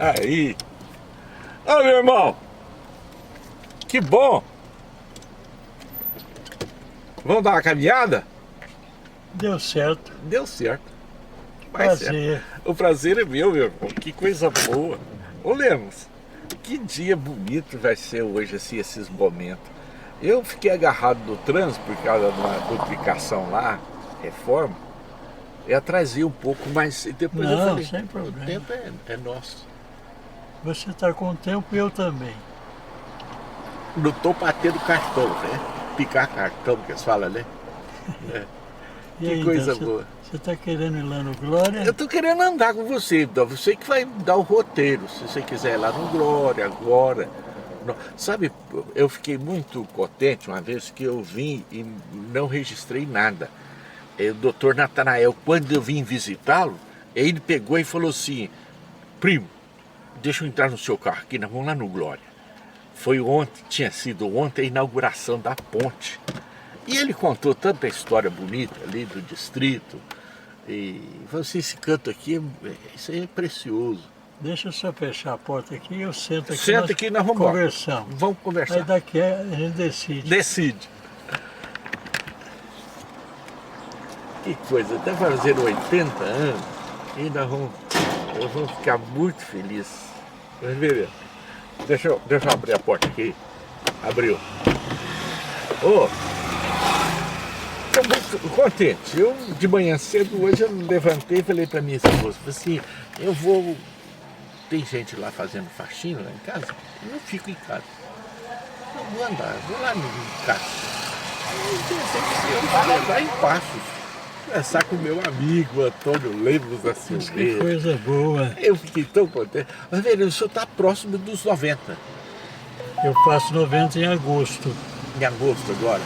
Aí, ô meu irmão, que bom! Vamos dar uma caminhada? Deu certo. Deu certo. Vai certo. Prazer. O prazer é meu irmão. Que coisa boa. Ô Lemos, que dia bonito vai ser hoje, assim, esses momentos. Eu fiquei agarrado no trânsito por causa de uma duplicação lá, reforma. Eu atrasei um pouco, mas depois eu Não, falei, sem o problema. tempo é nosso. Você está com tempo e eu também. Não tô batendo cartão, né? Picar cartão, que eles falam, né? É. E Que aí, coisa você, boa. Você está querendo ir lá no Glória? Eu tô querendo andar com você, então. Você que vai dar o roteiro. Se você quiser ir lá no Glória agora. Sabe, eu fiquei muito contente uma vez que eu vim e não registrei nada. O doutor Natanael, quando eu vim visitá-lo, ele pegou e falou assim: primo, deixa eu entrar no seu carro aqui, nós vamos lá no Glória. Foi ontem, tinha sido ontem a inauguração da ponte. E ele contou tanta história bonita ali do distrito. E falou assim, esse canto aqui, isso aí é precioso. Deixa eu só fechar a porta aqui e eu sento aqui. Senta aqui, nós vamos conversamos. Vamos conversar. Aí daqui a gente decide. Decide. Que coisa, até fazendo 80 anos, e nós vamos ficar muito felizes. Mas beleza. Deixa eu abrir a porta aqui. Abriu. Ô, estou muito contente. Eu, de manhã cedo, hoje eu levantei e falei para minha esposa, assim, eu vou... Tem gente lá fazendo faxina lá em casa, eu não fico em casa. Eu vou andar, vou lá no carro. Aí pensei que eu vou levar em Passos. Conversar com meu amigo Antônio Lemos da Que Silveira. coisa boa. Eu fiquei tão contente. Mas, velho, o senhor está próximo dos 90. Eu faço 90 em agosto. Em agosto agora.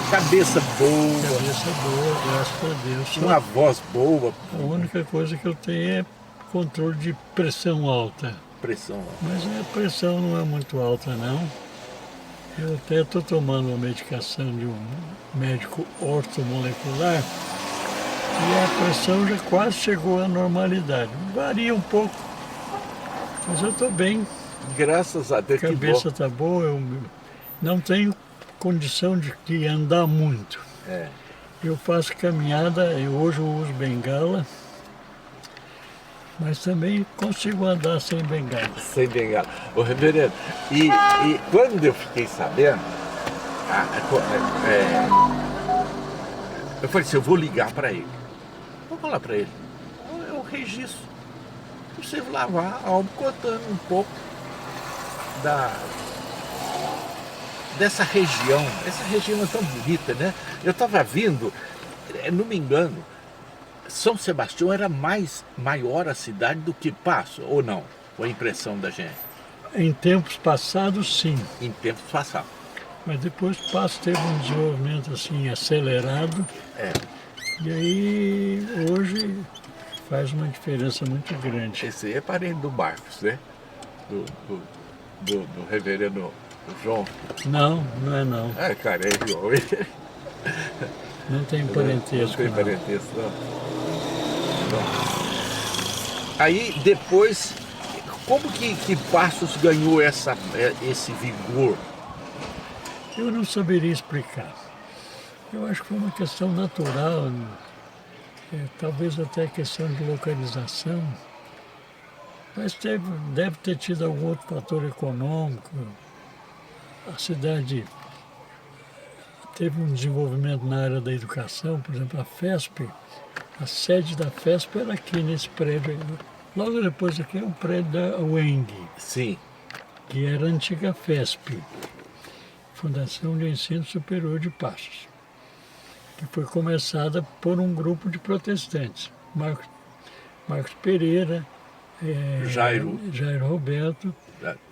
Cabeça boa. Cabeça boa, graças a Deus. Uma voz boa. A única coisa que eu tenho é controle de pressão alta. Pressão. Mas a pressão não é muito alta, não. Eu até estou tomando uma medicação de um médico ortomolecular e a pressão já quase chegou à normalidade. Varia um pouco, mas eu estou bem. Graças a Deus, A que bom. cabeça está boa, eu não tenho condição de andar muito. É. Eu faço caminhada, hoje eu uso bengala, mas também consigo andar sem bengala. Sem bengala. Ô, reverendo, e quando eu fiquei sabendo, eu falei assim, eu vou ligar para ele. Vou falar para ele. Eu registro. Você lavar a alma contando um pouco dessa região. Essa região é tão bonita, né? Eu estava vindo, não me engano, São Sebastião era maior a cidade do que Passo, ou não? Foi a impressão da gente? Em tempos passados, sim. Em tempos passados. Mas depois Passo teve um desenvolvimento assim acelerado. É. E aí hoje faz uma diferença muito grande. Esse aí é parente do Marcos, né? Do reverendo João. Não, não é não. É, cara, é João. Não tem parentesco. Não tem parentesco, não. Aí depois, como que Passos ganhou esse vigor? Eu não saberia explicar. Eu acho que foi uma questão natural, talvez até questão de localização, mas deve ter tido algum outro fator econômico. A cidade teve um desenvolvimento na área da educação, por exemplo, a FESP, a sede da FESP era aqui nesse prédio. Logo depois aqui é o prédio da UENG, Sim. que era a antiga FESP, Fundação de Ensino Superior de Passos, que foi começada por um grupo de protestantes, Marcos Pereira, Jairo Roberto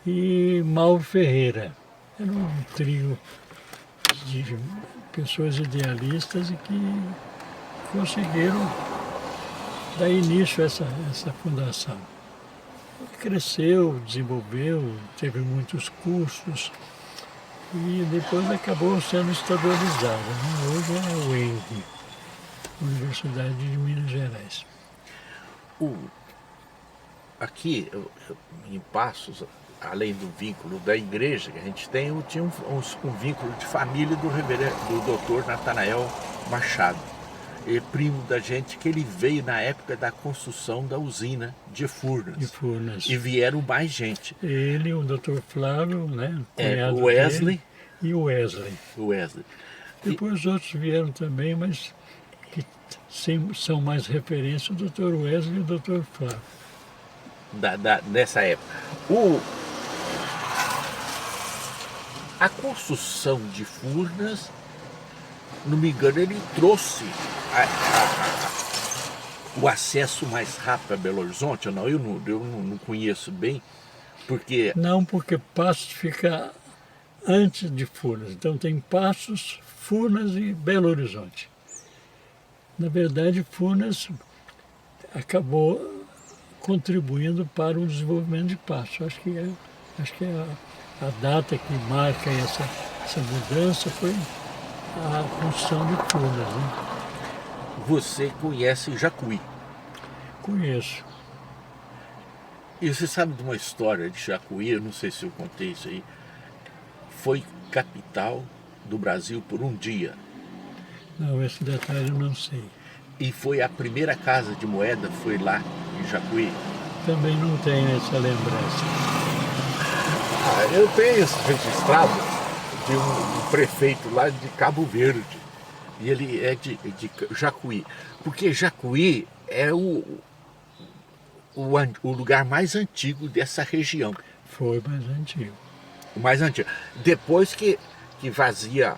e Mauro Ferreira. Era um trio de pessoas idealistas e que conseguiram dar início a essa fundação. Cresceu, desenvolveu, teve muitos custos e depois acabou sendo estabilizada, né? Hoje é a UENG, Universidade de Minas Gerais. aqui em Passos, além do vínculo da igreja que a gente tem, eu tinha um vínculo de família do doutor Natanael Machado, primo da gente, que ele veio na época da construção da usina de de Furnas. Furnas. E vieram mais gente. Ele, o Dr. Flávio, né? O Wesley. E o Wesley. O Wesley. Depois os outros vieram também, mas que são mais referência, o Dr. Wesley e o Dr. Flávio. Nessa época. A construção de Furnas, não me engano, ele trouxe o acesso mais rápido a Belo Horizonte. Eu não conheço bem, porque... Não, porque Passos fica antes de Furnas. Então tem Passos, Furnas e Belo Horizonte. Na verdade, Furnas acabou contribuindo para o desenvolvimento de Passos. Acho que é a data que marca essa mudança foi a construção de Furnas, né? Você conhece Jacuí. Conheço. E você sabe de uma história de Jacuí, eu não sei se eu contei isso aí, foi capital do Brasil por um dia. Não, esse detalhe eu não sei. E foi a primeira casa de moeda, foi lá em Jacuí. Também não tenho essa lembrança. Eu tenho isso registrado de um prefeito lá de Cabo Verde. E ele é de Jacuí. Porque Jacuí é o lugar mais antigo dessa região. Foi mais antigo. O mais antigo. Depois que vazia,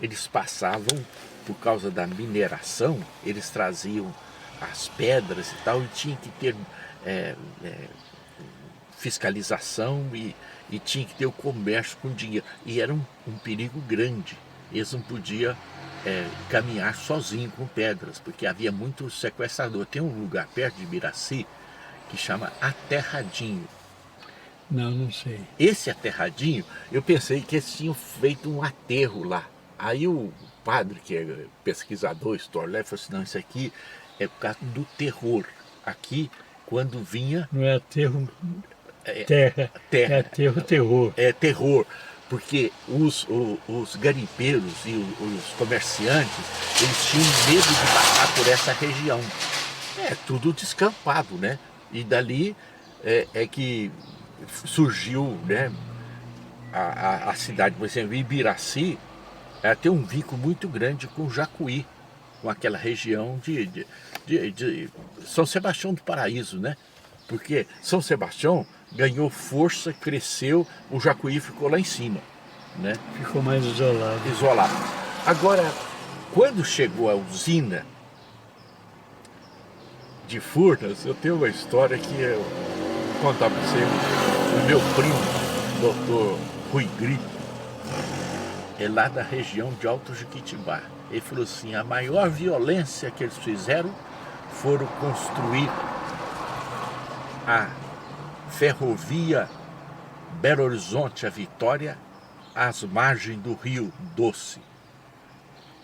eles passavam, por causa da mineração, eles traziam as pedras e tal, e tinha que ter fiscalização e tinha que ter o comércio com dinheiro. E era um perigo grande. Eles não podiam caminhar sozinhos com pedras, porque havia muito sequestrador. Tem um lugar perto de Miraci que chama Aterradinho. Não sei. Esse Aterradinho, eu pensei que eles tinham feito um aterro lá. Aí o padre, que é pesquisador, historiador, falou assim, não, isso aqui é por causa do terror. Aqui, quando vinha... Não é aterro terra, é aterro terror. É terror, porque os garimpeiros e os comerciantes, eles tinham medo de passar por essa região. É tudo descampado, né? E dali é que surgiu, né, a cidade, por exemplo, Ibiraci, ela tem um vínculo muito grande com Jacuí, com aquela região de São Sebastião do Paraíso, né? Porque São Sebastião ganhou força, cresceu, o Jacuí ficou lá em cima, né? Ficou mais isolado. Isolado. Agora, quando chegou a usina de Furnas, eu tenho uma história que eu vou contar para você. O meu primo, doutor Rui Grito, é lá da região de Alto Jequitibá. Ele falou assim, a maior violência que eles fizeram foram construir a ferrovia Belo Horizonte a Vitória às margens do Rio Doce.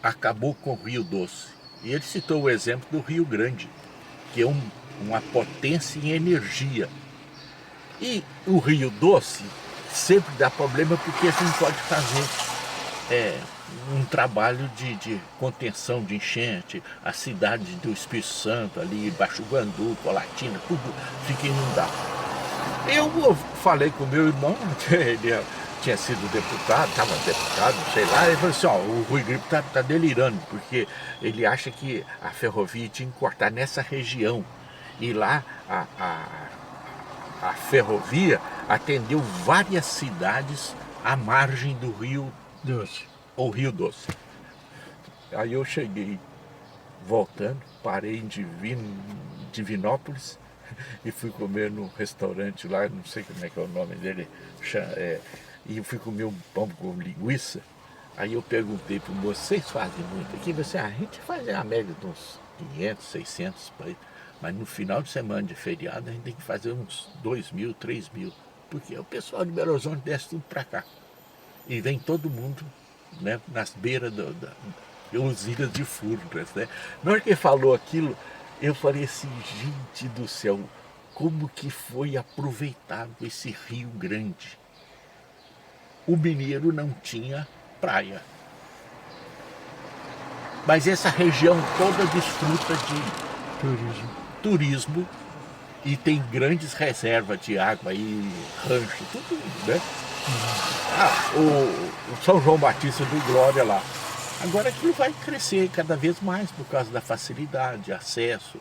Acabou com o Rio Doce. E ele citou o exemplo do Rio Grande, que é uma potência em energia. E o Rio Doce sempre dá problema porque você não pode fazer um trabalho de contenção de enchente. A cidade do Espírito Santo, ali, Baixo Guandu, Colatina, tudo fica inundado. Eu falei com o meu irmão, ele tinha sido deputado, estava deputado, sei lá, ele falou assim, ó, o Rui Grito tá delirando, porque ele acha que a ferrovia tinha que cortar nessa região. E lá a ferrovia atendeu várias cidades à margem do Rio Doce. Ou Rio Doce. Aí eu cheguei voltando, parei em Divinópolis e fui comer no restaurante lá, não sei como é que é o nome dele, e eu fui comer um pão com linguiça. Aí eu perguntei para o moço, vocês fazem muito aqui? Você, a gente faz a média de uns 500, 600, mas no final de semana de feriado a gente tem que fazer uns 2.000, 3.000, porque o pessoal de Belo Horizonte desce tudo para cá. E vem todo mundo, né, nas beiras das usinas de Furnas, né? Na hora que ele falou aquilo, eu falei assim, gente do céu, como que foi aproveitado esse Rio Grande. O mineiro não tinha praia. Mas essa região toda desfruta de turismo e tem grandes reservas de água e rancho, tudo, né? O São João Batista do Glória lá. Agora aquilo vai crescer cada vez mais por causa da facilidade, acesso.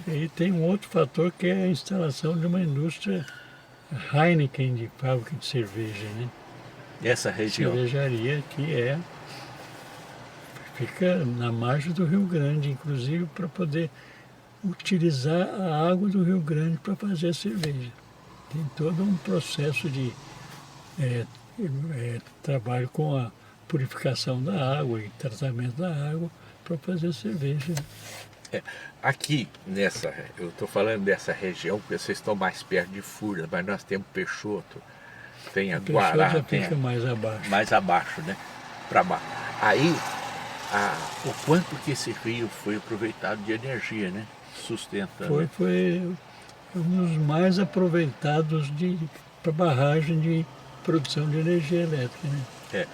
E tem um outro fator que é a instalação de uma indústria Heineken, de fábrica de cerveja, né? Essa região. Cervejaria que fica na margem do Rio Grande, inclusive para poder utilizar a água do Rio Grande para fazer a cerveja. Tem todo um processo de trabalho com a purificação da água e tratamento da água para fazer cerveja. Aqui, eu estou falando dessa região, porque vocês estão mais perto de Furnas, mas nós temos Peixoto, tem a Guará, já fica mais abaixo. Mais abaixo, né? Para baixo. Aí, o quanto que esse rio foi aproveitado de energia, né? Sustentando. Foi um dos mais aproveitados para barragem de produção de energia elétrica, né?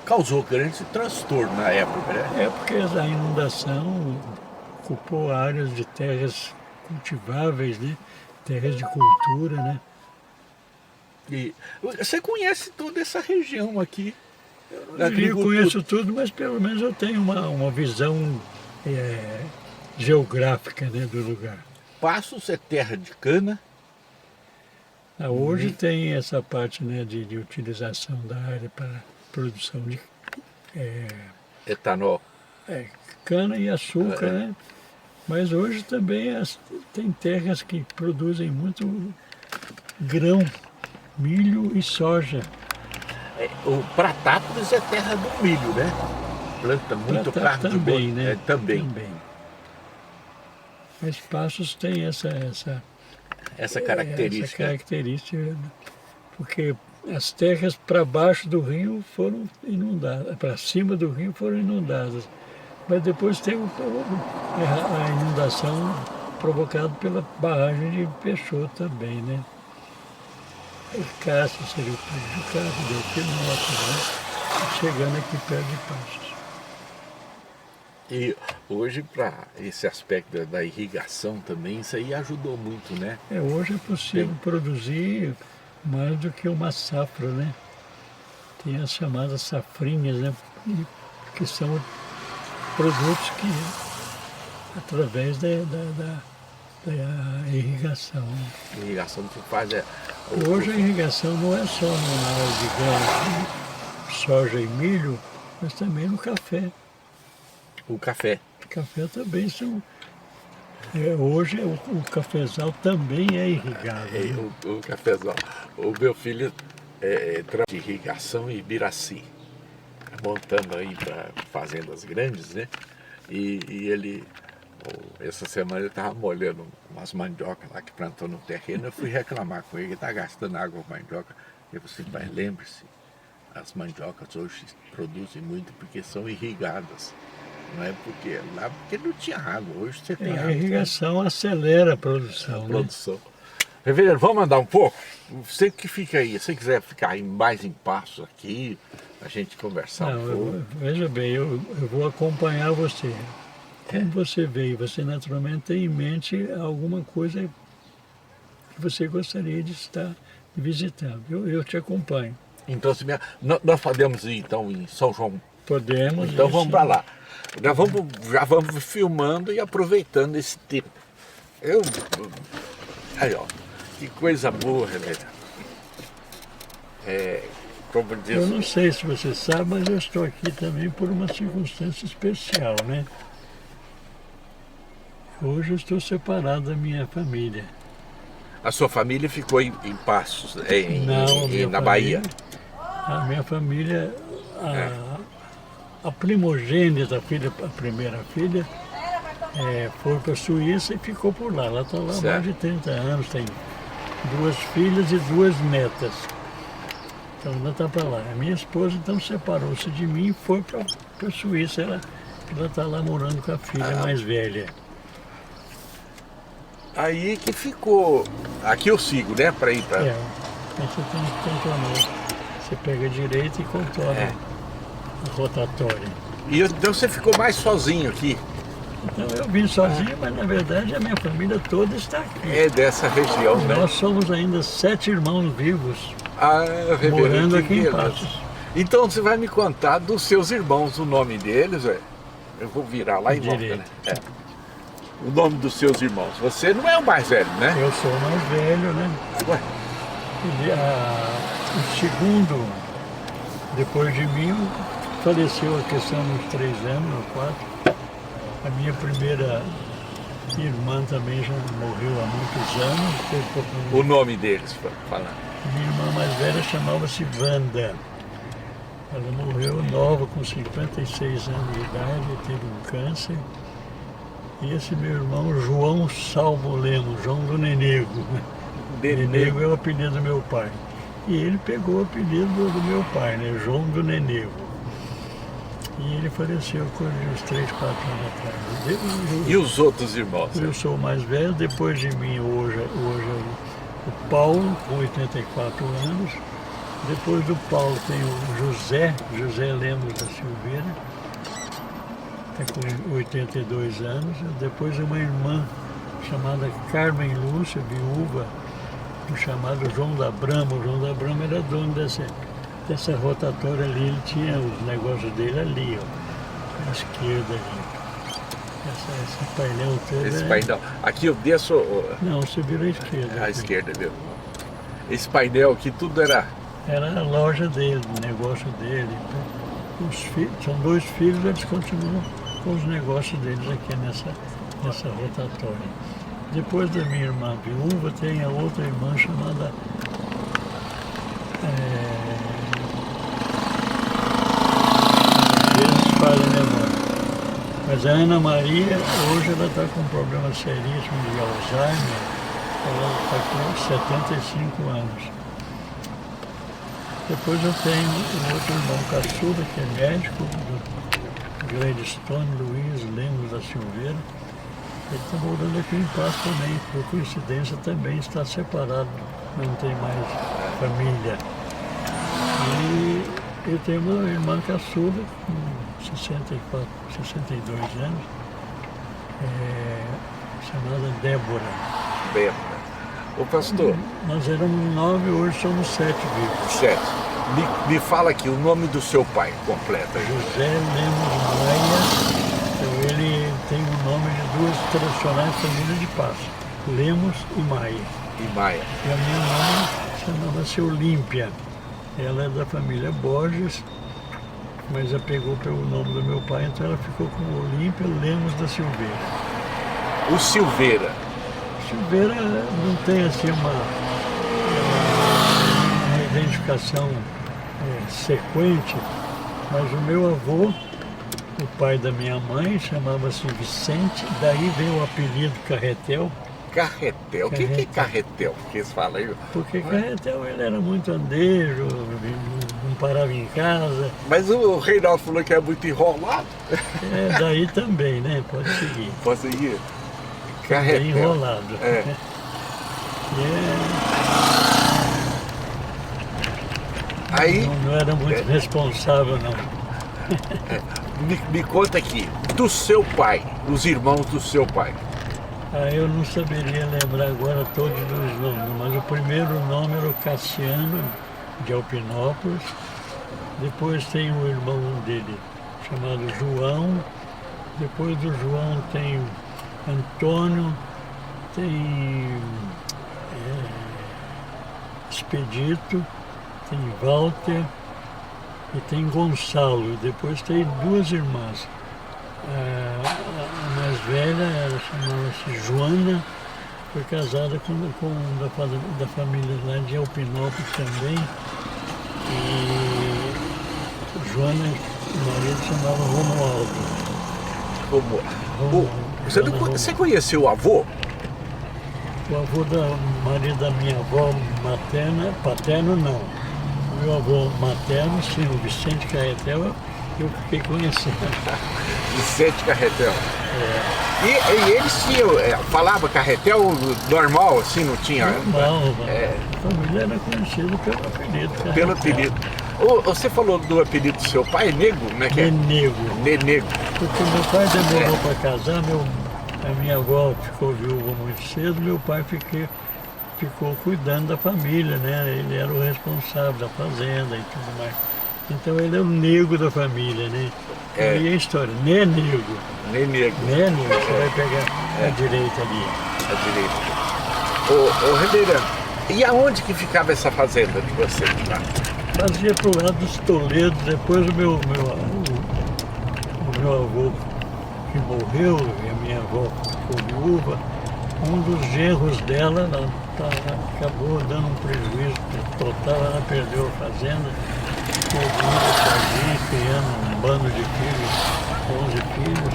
Causou grande transtorno na época, né? Porque a inundação ocupou áreas de terras cultiváveis, né? Terras de cultura, né? E você conhece toda essa região aqui? Eu conheço tudo, mas pelo menos eu tenho uma visão geográfica, né, do lugar. Passos é terra de cana. Hoje tem essa parte, né, de utilização da área para produção de etanol. Cana e açúcar, né? Mas hoje também tem terras que produzem muito grão, milho e soja. O Pratápolis é terra do milho, né? Planta muito carne também, de boi, né? Também. Mas Passos tem essa característica. Essa característica, né? Porque as terras para baixo do rio foram inundadas, para cima do rio foram inundadas. Mas depois tem a inundação provocada pela barragem de Peixoto também, né? O Cássio seria o prejudicado, deu aquele nosso, né? Chegando aqui perto de Passos. E hoje, para esse aspecto da irrigação também, isso aí ajudou muito, né? Hoje é possível produzir mais do que uma safra, né? Tem as chamadas safrinhas, né? Que são produtos que, através da irrigação. A irrigação que faz Hoje a irrigação não é só na área de grãos, soja e milho, mas também no café. O café. O café também são... hoje o cafezal também é irrigado. Né? O cafezal. O meu filho trabalha de irrigação em Ibiraci, montando aí para fazendas grandes, né? E ele, essa semana ele estava molhando umas mandiocas lá que plantou no terreno. Eu fui reclamar com ele, ele está gastando água com mandioca. Eu falei, mas lembre-se, as mandiocas hoje produzem muito porque são irrigadas. Não é porque não tinha água. Hoje você tem água. A irrigação acelera a produção. Reverendo, vamos andar um pouco? Você que fica aí, se você quiser ficar mais em Passos aqui, a gente conversar um pouco. Veja bem, eu vou acompanhar você. Como você veio, você naturalmente tem em mente alguma coisa que você gostaria de estar visitando. Eu te acompanho. Então, nós podemos ir então em São João? Podemos. Então vamos para lá. Já vamos filmando e aproveitando esse tempo. Aí, ó, que coisa boa, Reverendo. Como diz... Eu não sei se você sabe, mas eu estou aqui também por uma circunstância especial, né? Hoje eu estou separado da minha família. A sua família ficou em Passos, na Bahia? A minha família, a primogênita, a primeira filha, foi para a Suíça e ficou por lá. Ela está lá há mais de 30 anos, tem 2 filhas e 2 netas. Então ela está para lá. A minha esposa então separou-se de mim e foi para a Suíça. Ela está lá morando com a filha mais velha. Aí que ficou. Aqui eu sigo, né? Para ir para. Aí você tem que contornar. Você pega a direita e contorna a rotatória. E então você ficou mais sozinho aqui? Então eu vim sozinho, mas na verdade a minha família toda está aqui. É dessa região, né? Nós somos ainda 7 irmãos vivos, Reverendo, morando aqui em beleza. Passos. Então você vai me contar dos seus irmãos, o nome deles, eu vou virar lá em volta, né? Direito. O nome dos seus irmãos. Você não é o mais velho, né? Eu sou o mais velho, né? Ué, O segundo, depois de mim, faleceu a questão de uns 3 anos ou 4. A minha primeira irmã também já morreu há muitos anos. Teve problema. o nome deles, para falar. Minha irmã mais velha chamava-se Wanda. Ela morreu nova, com 56 anos de idade, teve um câncer. E esse meu irmão, João Salvo Lemos, João do Nenego. Nenego é o apelido do meu pai. E ele pegou o apelido do meu pai, né? João do Nenego. E ele faleceu coisa de uns 3, 4 anos atrás. E os outros irmãos? Eu sou o mais velho, depois de mim hoje é o Paulo, com 84 anos. Depois do Paulo tem o José Lemos da Silveira, está com 82 anos. Depois uma irmã chamada Carmen Lúcia, viúva, do chamado João da Brama. O João da Brama era dono dessa rotatória ali, ele tinha os negócios dele ali, ó, à esquerda ali. Esse painel todo. Esse painel. Aqui eu desço. Não, você vira à esquerda. À esquerda, viu? Esse painel aqui tudo era. Era a loja dele, o negócio dele. São 2 filhos, eles continuam com os negócios deles aqui nessa rotatória. Depois da minha irmã viúva, tem a outra irmã chamada eles fazem memória. Mas a Ana Maria, hoje ela está com um problema seríssimo de Alzheimer. Ela está com 75 anos. Depois eu tenho um outro irmão caçula, que é médico, do Gladstone Luiz Lemos da Silveira. Ele está morando aqui em Paz também, por coincidência também está separado, não tem mais família. E eu tenho uma irmã caçula, com 62 anos, chamada Débora. Ô pastor. Nós éramos 9, hoje somos 7 vivos. 7. Me fala aqui o nome do seu pai completo. José Lemos Maia. Então ele tem o nome de 2 tradicionais famílias de Passos, Lemos e Maia. E Maia. E a minha mãe chamava-se Olímpia. Ela é da família Borges, mas ela pegou pelo nome do meu pai, então ela ficou como Olímpia Lemos da Silveira. O Silveira. Silveira não tem assim uma identificação sequente, mas o meu avô, o pai da minha mãe, chamava-se Vicente, daí veio o apelido Carretel. Carretel? O que é Carretel? Que eles falam aí? Porque Carretel ele era muito andejo, não parava em casa. Mas o Reinaldo falou que é muito enrolado. Daí também, né? Pode seguir. Pode seguir? Carretel. Bem enrolado. Aí, não era muito responsável, não. Me conta aqui, do seu pai, os irmãos do seu pai. Eu não saberia lembrar agora todos os nomes, mas o primeiro nome era o Cassiano, de Alpinópolis. Depois tem o irmão dele, chamado João. Depois do João tem o Antônio, tem Expedito, tem Walter e tem Gonçalo. Depois tem 2 irmãs. A mais velha, ela chamava-se Joana, foi casada com da família lá de Alpinópolis também. E Joana, o marido chamava Romualdo. Você conheceu o avô? O avô da marido da minha avó paterno não. O meu avô materno, sim, o Vicente Carretel, que eu fiquei conhecendo. Vicente Carretel. É, E eles tinham, falava Carretel normal, assim, não tinha? normal, É. a família era conhecida pelo apelido. Pelo Carretel. apelido. Você falou do apelido do seu pai, Nego? Como é que é? Nenego. Nenego. Porque meu pai demorou para casar, a minha avó ficou viúva muito cedo, meu pai ficou cuidando da família, né? Ele era o responsável da fazenda e tudo mais. Então ele é o nego da família, né? É. E a história, né nego? Nenego, Né nego? Você vai pegar a direita ali. à direita. Ô Ribeirão, e aonde que ficava essa fazenda de vocês lá? Fazia pro lado dos Toledos, depois o meu avô que morreu, e a minha avó ficou viúva, um dos genros dela acabou dando um prejuízo total, ela perdeu a fazenda, ficou viúva sozinha, criando um bando de filhos, 11 filhos.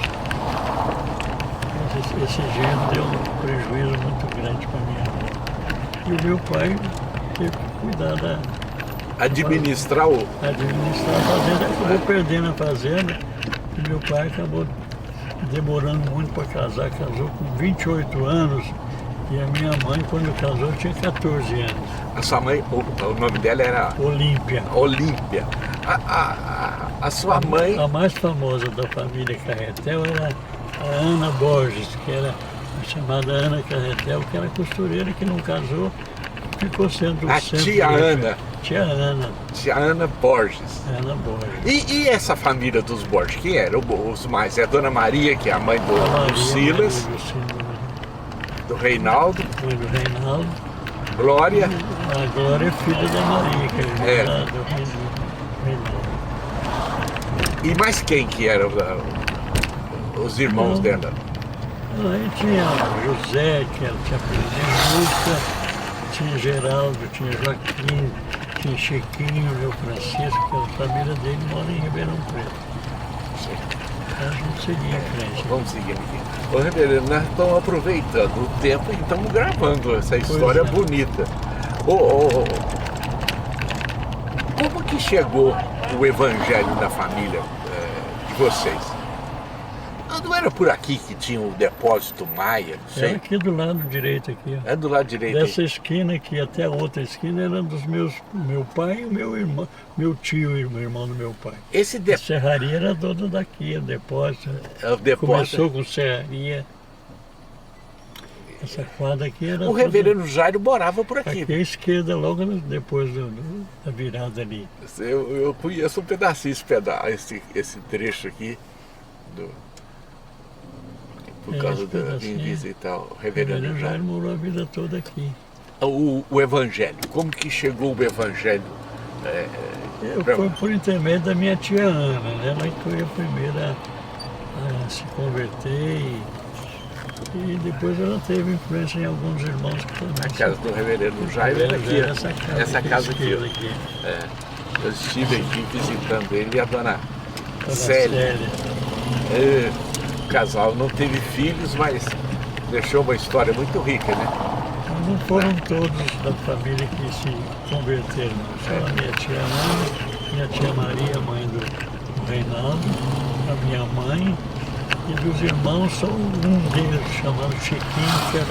Esse genro deu um prejuízo muito grande para minha avó. E o meu pai teve que cuidar Administrar administrar a fazenda, acabou perdendo a fazenda e meu pai acabou demorando muito para casar, casou com 28 anos e a minha mãe quando casou tinha 14 anos. A sua mãe, o nome dela era Olímpia. Olímpia. A sua mãe, A mais famosa da família Carretel era a Ana Borges, que era a chamada Ana Carretel, que era costureira que não casou, ficou sendo a sempre tia Ana. Tia Ana. Tia Ana Borges. Ana Borges. E essa família dos Borges, quem eram os mais? É a Dona Maria, que é a mãe do Silas, do Reinaldo, Mãe do Reinaldo. Glória. A Glória é filha da Maria, que é É. irmã do Reinaldo. E mais quem que eram os irmãos Não. dela? Aí tinha José, tinha apelido de Justa, tinha Geraldo, tinha Joaquim, tinha Chiquinho, meu Francisco, que a família dele mora em Ribeirão Preto. A gente seguia em frente. Vamos seguir aqui. Ô Ribeiro, nós estamos aproveitando o tempo e estamos gravando essa história é. bonita. Como que chegou o evangelho da família de vocês? Não era por aqui que tinha o depósito Maia, não Era sei? aqui do lado direito aqui, ó. É do lado direito aí. Dessa esquina aqui até a outra esquina era dos meu pai e o meu irmão, meu tio, o irmão do meu pai. Esse A depósito, serraria era toda daqui, o depósito. o depósito. Começou com serraria. Essa quadra aqui era O reverendo Jairo morava por aqui aqui. à esquerda, logo depois da virada ali. Eu conheço um pedacinho, esse trecho aqui, por causa esse da pedacinho. minha visitar o O reverendo Jairo Jairo. morou a vida toda aqui. O evangelho, como que chegou o evangelho? Foi por intermédio da minha tia Ana, né? Ela que foi a primeira a se converter e depois ela teve influência em alguns irmãos que também. A casa do reverendo Jairo era aqui, ó. Essa casa aqui, ó. aqui. Eu estive aqui visitando ele e a dona Dona Célia. O casal não teve filhos, mas deixou uma história muito rica, né? Mas não foram todos da família que se converteram, não. Só a minha tia Ana, minha tia Maria, mãe do Reinaldo, a minha mãe, e dos irmãos só um deles, chamado Chiquinho,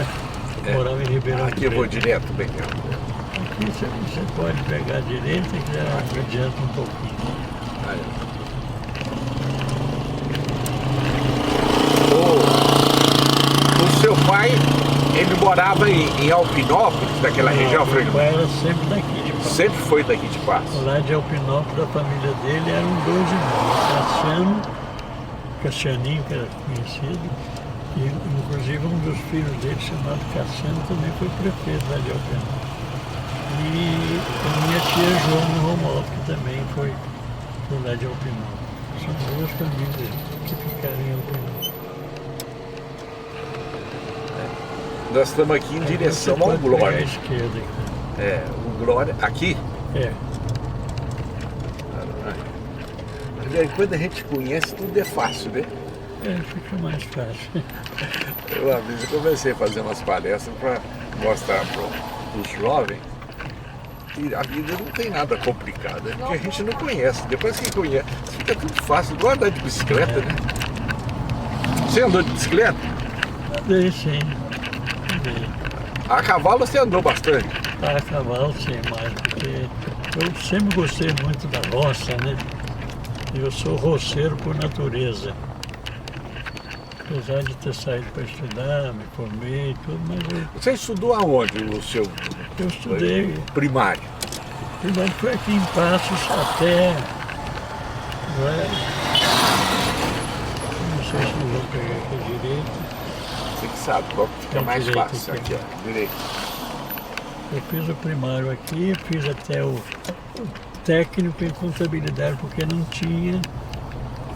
que morava em Ribeirão Aqui eu vou Preto. direto, bem. Aqui você pode pegar a direita que já adianta um pouquinho. O seu pai, ele morava em Alpinópolis, daquela região? Meu pai era sempre daqui de Passo. Sempre foi daqui de Passo. Lá de Alpinópolis, da família dele, eram 12 irmãos. Cassianinho, que era conhecido, e inclusive um dos filhos dele, chamado Cassiano, também foi prefeito lá de Alpinópolis. E a minha tia Joana Romualdo, que também foi lá de Alpinópolis. São duas famílias que ficaram em Alpinópolis. Nós estamos aqui em direção Você ao pode pegar Glória. à esquerda aqui. O Glória. Aqui? É. Quando a gente conhece, tudo é fácil, né? Fica mais fácil. Uma vez eu comecei a fazer umas palestras para mostrar para os jovens E a vida não tem nada complicado, é porque a gente não conhece. Depois que conhece, fica tudo fácil, igual andar de bicicleta, né? Você andou de bicicleta? Andei sim. Andei. A cavalo você andou bastante. Para cavalo sim, mais, porque eu sempre gostei muito da roça, né? Eu sou roceiro por natureza. Apesar de ter saído para estudar, me formei e tudo, mas Você estudou aonde o seu eu estudei. primário? Primeiro foi aqui em Passos até. Não sei se não vou pegar aqui direito. Você que sabe, qual que fica mais Direito fácil aqui. aqui, ó, direito. Eu fiz o primário aqui, fiz até o técnico em contabilidade, porque não tinha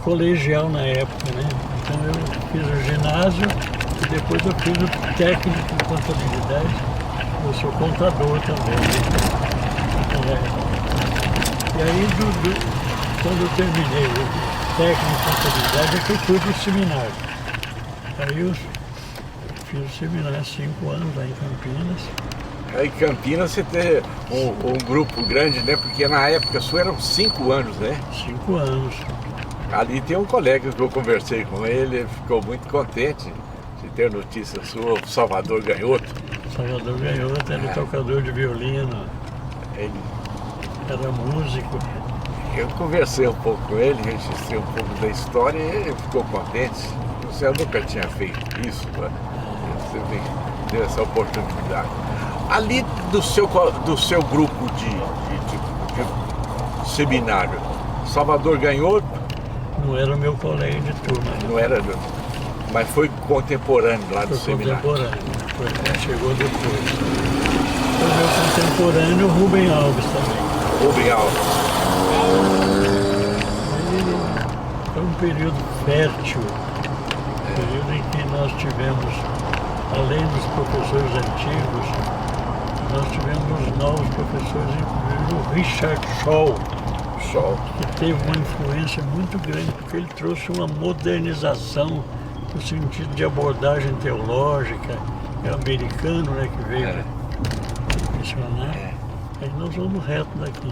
colegial na época, né? Então eu fiz o ginásio e depois eu fiz o técnico em contabilidade. Eu sou contador também, né? E aí, quando eu terminei o técnico em contabilidade, é que eu fui para o seminário. Aí eu fiz o seminário 5 anos lá em Campinas. Aí em Campinas você tem um grupo grande, né? Porque na época sua eram 5 anos, né? 5 anos. Ali tem um colega que eu conversei com ele ficou muito contente de ter notícia sua, o Salvador Ganhoto. Salvador Ganhoto era tocador de violino, Ele, era músico. eu conversei um pouco com ele, registrei um pouco da história e ele ficou contente. Você nunca tinha feito isso, né? Você deu essa oportunidade. Ali do seu grupo de seminário, Salvador Ganhoto, Não era o meu colega de turma, não era, mas foi contemporâneo lá do foi seminário. contemporâneo, chegou depois. Foi meu contemporâneo Rubem Alves também. Rubem Alves. Foi um período fértil, período em que nós tivemos, além dos professores antigos, nós tivemos novos professores, inclusive o Richard Scholl, que teve uma influência muito grande, porque ele trouxe uma modernização no sentido de abordagem teológica, é americano, né, que veio para missionar. Aí nós vamos reto daqui.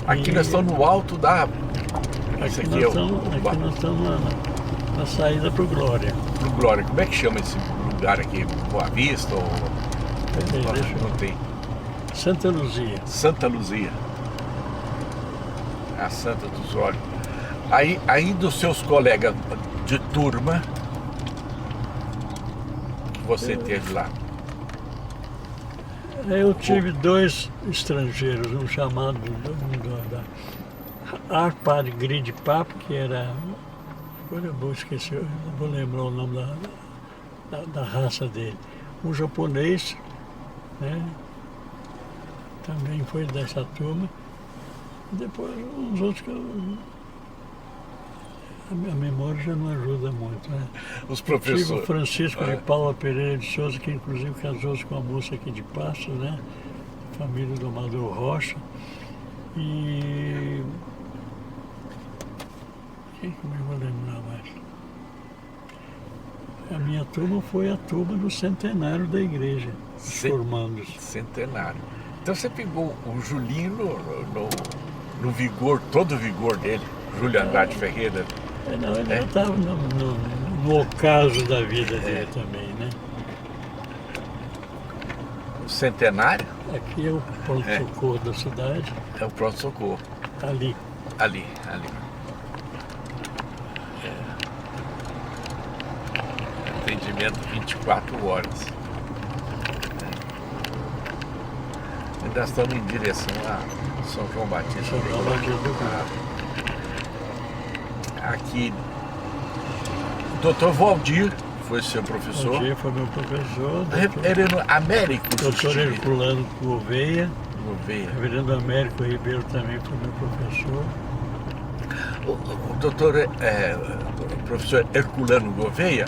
Aqui nós estamos no alto da... Esse Aqui aqui nós estamos na saída para o Glória. Pro Glória. Como é que chama esse lugar aqui? Boa Vista ou... Peraí, deixa eu... Não tem. Santa Luzia. Santa Luzia. A Santa dos Olhos. Aí dos seus colegas de turma que você teve lá. Eu tive 2 estrangeiros, um chamado da Arpad Grid Pap, que era, agora eu vou esquecer, eu não vou lembrar o nome da raça dele. Um japonês, né, também foi dessa turma. E depois uns outros que a minha memória já não ajuda muito, né? Os Tive o professores. Francisco de Paula Pereira de Souza, que inclusive casou-se com a moça aqui de Passos, né? Família do Amador Rocha. E... quem que eu me vou lembrar mais? A minha turma foi a turma do centenário da igreja, os formandos. Centenário. Então você pegou o Julinho no vigor, todo o vigor dele, Júlio Andrade Ferreira. Não, ele já estava no ocaso da vida dele também, né? O centenário Aqui é o pronto-socorro da cidade, é o pronto-socorro. ali. Ali. Atendimento 24 horas. Ainda estamos em direção a São João Batista. São João Batista do Aqui, o Dr. Valdir foi seu professor. Valdir foi meu professor. Reverendo Américo Doutor Herculano Gouveia. Reverendo Américo Ribeiro também foi meu professor. O professor Herculano Gouveia,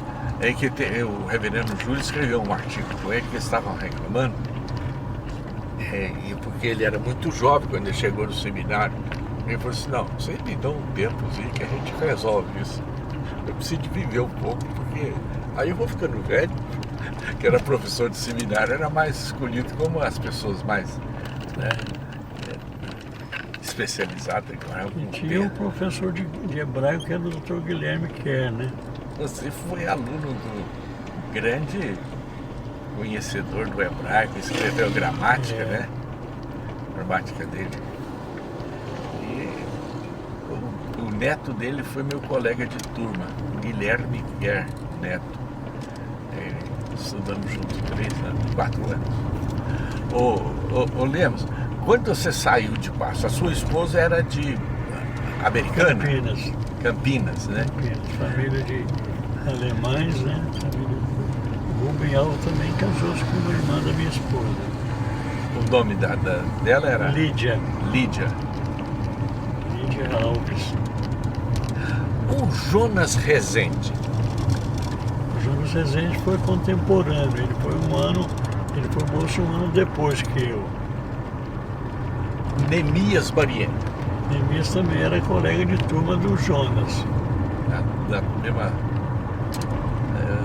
o reverendo Júlio escreveu um artigo com ele que eles estavam reclamando, porque ele era muito jovem quando ele chegou no seminário. Ele falou assim, não, vocês me dão um tempozinho que a gente resolve isso. Eu preciso de viver um pouco, porque aí eu vou ficando velho, que era professor de seminário, era mais escolhido como as pessoas mais, né, especializadas. E tinha o professor de hebraico, que era o Dr. Guilherme Kerr, né? Você foi aluno do grande conhecedor do hebraico, escreveu gramática, né? Gramática dele. E o neto dele foi meu colega de turma, Guilherme Kerr Neto. Estudamos juntos 3 anos, 4 anos. Ô Lemos, quando você saiu de Passo, a sua esposa era de Americana? Campinas, né? Campinas, família de alemães, né? Família Rubem Alves também casou-se com uma irmã da minha esposa. O nome dela era? Lídia. Lídia Alves. O Jonas Rezende. O Jonas Rezende foi contemporâneo, ele formou-se um ano depois que eu. Nemias Barien. Nemias também era colega de turma do Jonas. Da mesma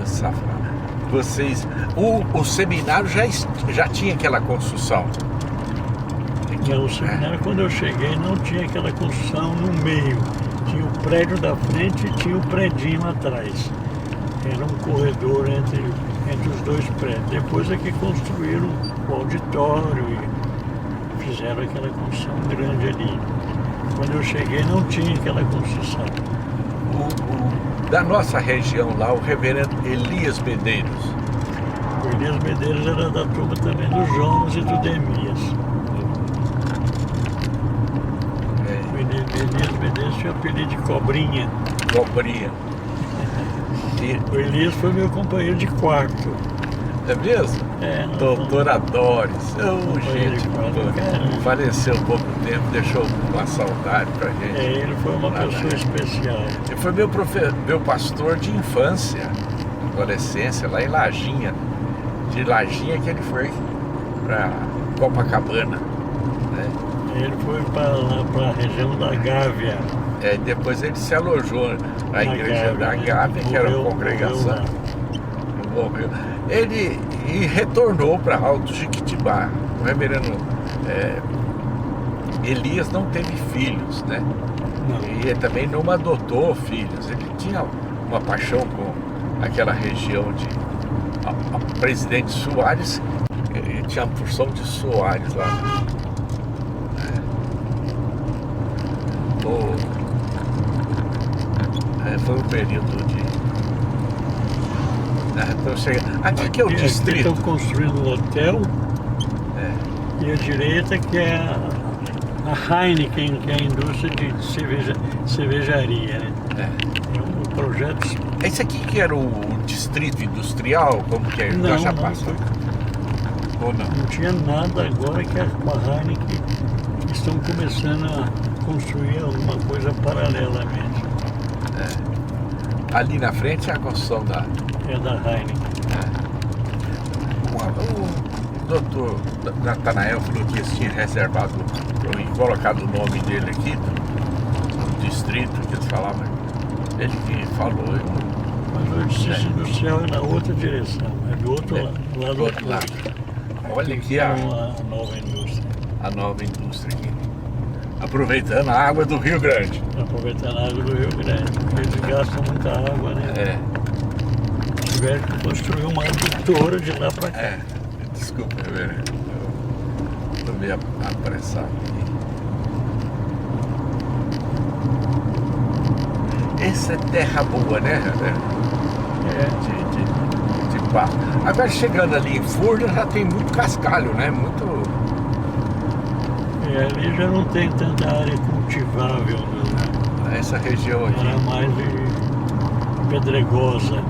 safra. Vocês, o seminário já tinha aquela construção? Não, o seminário, quando eu cheguei, não tinha aquela construção no meio. Tinha o prédio da frente e tinha o predinho atrás. Era um corredor entre os dois prédios. Depois é que construíram o auditório e fizeram aquela construção grande ali. Quando eu cheguei, não tinha aquela construção. Da nossa região lá, o reverendo Elias Medeiros. O Elias Medeiros era da turma também do Jonas e do Demias. O Elias Medeiros tinha o apelido de Cobrinha. Cobrinha. O Elias foi meu companheiro de quarto. É mesmo? Doutor Adores. Gente, faleceu há pouco tempo, deixou uma saudade pra gente. Ele foi uma pessoa especial. Ele foi meu pastor de infância, adolescência, lá em Lajinha. De Lajinha que ele foi pra Copacabana, né? Ele foi para a região da Gávea. Depois ele se alojou na igreja da Gávea, que era uma congregação. Morreu. Ele retornou para Alto Jequitibá. O reverendo Elias não teve filhos, né? Não. E ele também não adotou filhos. Ele tinha uma paixão com aquela região de Presidente Soares. Ele tinha a porção de Soares lá. Foi um período de... Aqui que é o distrito. Estão construindo um hotel. E a direita que é a Heineken, que é a indústria de cervejaria, né? É um projeto. Esse aqui que era o distrito industrial, como que é? Não, já não, passou. Ou não? Não tinha nada, agora que com a Heineken estão começando a construir alguma coisa paralelamente. Ali na frente é a construção da... É da Heineken. O doutor Natanael falou que eles tinham reservado e colocado o nome dele aqui, do distrito que eles falavam. Ele que falou. Mas o distrito industrial é na outra direção, é do outro lado. Do outro lado. Olha aqui a nova indústria. A nova indústria aqui. Aproveitando a água do Rio Grande. Aproveitando a água do Rio Grande, porque eles gastam muita água, né? Tiveram que construir uma adutora de lá pra cá. Desculpa, eu tô meio apressado aqui. Essa é terra boa, né, Reverendo? De pasto. Agora chegando ali em Furnas já tem muito cascalho, né? Muito... Ali já não tem tanta área cultivável, não. Essa região aqui. Era mais pedregosa.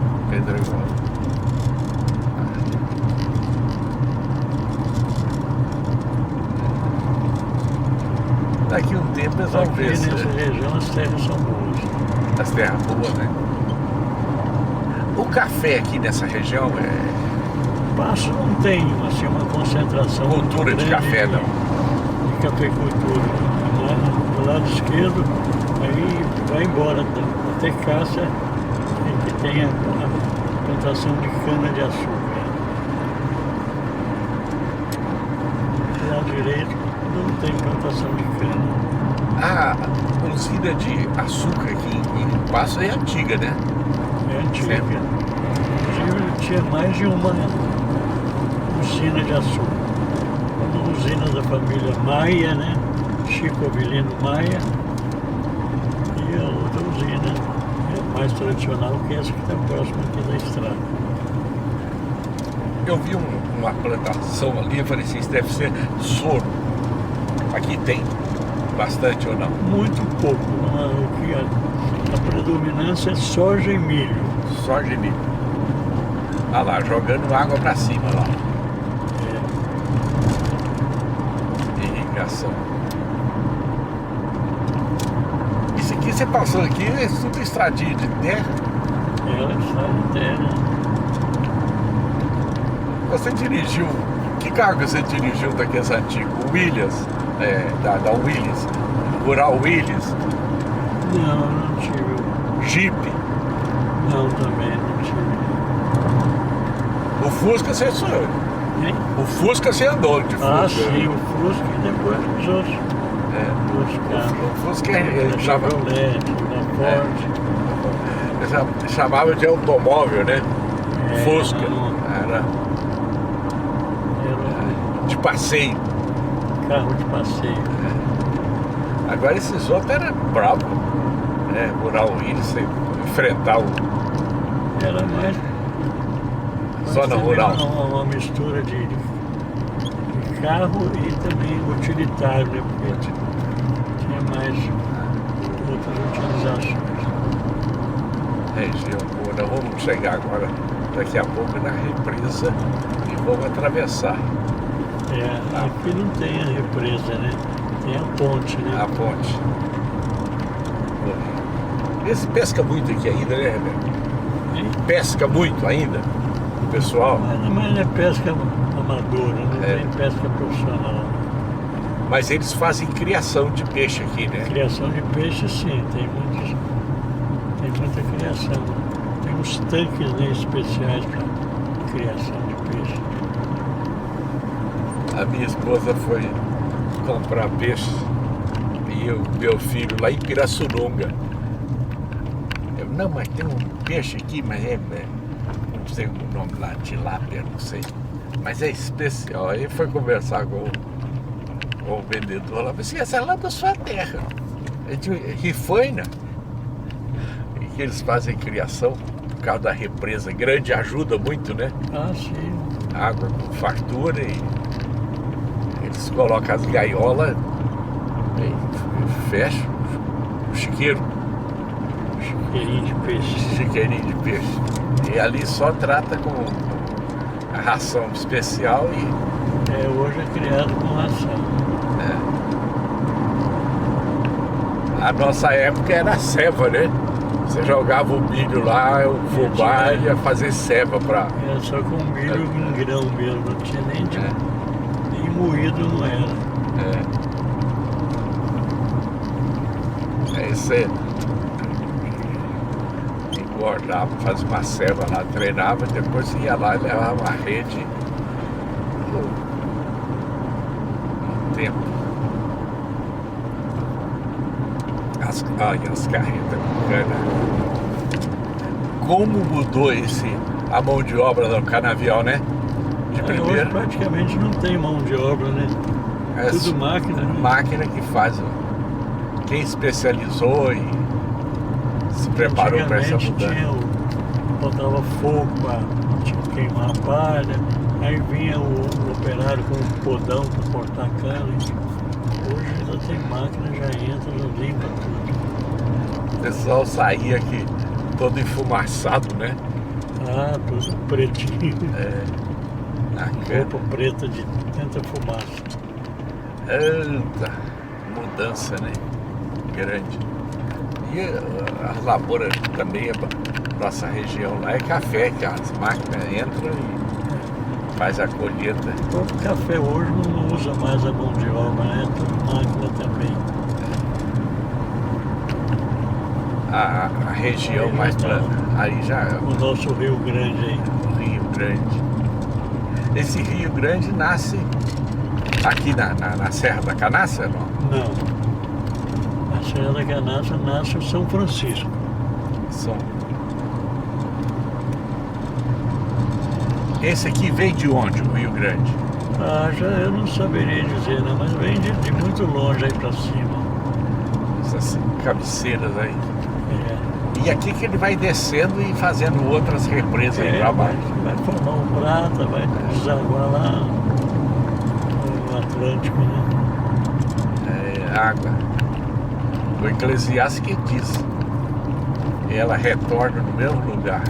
Daqui um tempo eles vão ver. Aqui nessa região as terras são boas. As terras boas, né? O café aqui nessa região Passo não tem assim, uma concentração. Cultura de café, não. De cafeicultura. Do lado esquerdo, aí vai embora até Cássia, que tem a plantação de cana-de-açúcar. direito, não tem plantação de cana. A usina de açúcar aqui em Passo é antiga, né? É antiga. Sempre. Inclusive, tinha mais de uma usina de açúcar. Uma usina da família Maia, né? Chico Avelino Maia. E a outra usina mais tradicional, que é essa que está próxima aqui da estrada. Eu vi uma plantação ali, eu falei assim, isso deve ser soro. Aqui tem bastante ou não? Muito pouco. A predominância é soja e milho. Soja e milho. Olha lá, jogando água para cima lá. Irrigação. Isso aqui, você passou aqui, é tudo estradinha de terra. Ela está em terra. Você dirigiu, que carro você dirigiu daqueles antigos? Williams, da Williams, Rural Williams? Não tive. Jeep? Não, também não tive. O Fusca você sou. Hein? O Fusca você andou de Fusca. Ah, sim, o Fusca e depois os outros. Os carros. O Fusca Da Chevrolet, da Ford. Eles chamavam de automóvel, né? Fusca. Não, Era de passeio. carro de passeio. Agora esses outros eram bravos, né? Rural Williams, você enfrentar o Era mais zona também rural. uma mistura de carro e também utilitário, né? Porque tinha mais outras utilizações. Região boa. Nós vamos chegar agora, daqui a pouco, na represa e vamos atravessar Aqui não tem a represa, né? Tem a ponte, né? a ponte. Eles pescam muito aqui ainda, né, Rebeca? Hein? Pesca muito ainda, o pessoal. Mas é pesca amadora, não É. tem pesca profissional. Mas eles fazem criação de peixe aqui, né? Criação de peixe, sim, tem muita criação. Tem uns tanques, né, especiais para criação de peixe. A minha esposa foi comprar peixe e o meu filho lá em Pirassununga. Não, mas tem um peixe aqui, mas não sei o nome lá, tilápia, não sei. Mas é especial. Aí foi conversar com o vendedor lá, assim, essa é lá da sua terra. É de Rifaina. E que eles fazem criação por causa da represa grande, ajuda muito, né? Ah, sim. Água com fartura e eles colocam as gaiolas e fecham o chiqueiro. Chiqueirinho de peixe. Chiqueirinho de peixe. E ali só trata com a ração especial e Hoje é criado com ração. a nossa época era a ceva, né? Você jogava o milho lá, o fubá ia fazer ceva pra. Era só com milho em grão mesmo, não tinha nem moído, não era. Aí você engordava, fazia uma ceva lá, treinava, depois você ia lá e levava uma rede no tempo. Olha as carretas com cana. Como mudou a mão de obra do canavial, né? De Hoje primeiro. praticamente não tem mão de obra, né? É Tudo máquina, né? máquina que faz. Quem especializou e se preparou para essa mudança. Botava fogo para queimar a palha, aí vinha o operário com um podão para cortar a cana. Hoje ainda tem máquina, já entra, já limpa tudo. O pessoal saía aqui todo enfumaçado, né? Ah, tudo pretinho. Na cana. Roupa preta de tanta fumaça. Eita, mudança, né? Grande. E as lavouras também, nossa região lá é café, que as máquinas entram e faz a colheita. O café hoje não usa mais a mão de obra, né? Tudo máquina também. A região Aí mais tá. plana, aí já O nosso Rio Grande aí. o Rio Grande. Esse Rio Grande nasce Aqui na Serra da Canastra, não? Não. Na Serra da Canastra nasce o São Francisco. Esse aqui veio de onde, o Rio Grande? Ah, já eu não saberia dizer, não, mas vem de muito longe aí pra cima. Essas cabeceiras aí. É. E aqui que ele vai descendo e fazendo outras represas aí pra baixo. Vai formar um prata, vai desaguar lá no Atlântico, né? É água. O Eclesiastes que diz. Ela retorna no mesmo lugar.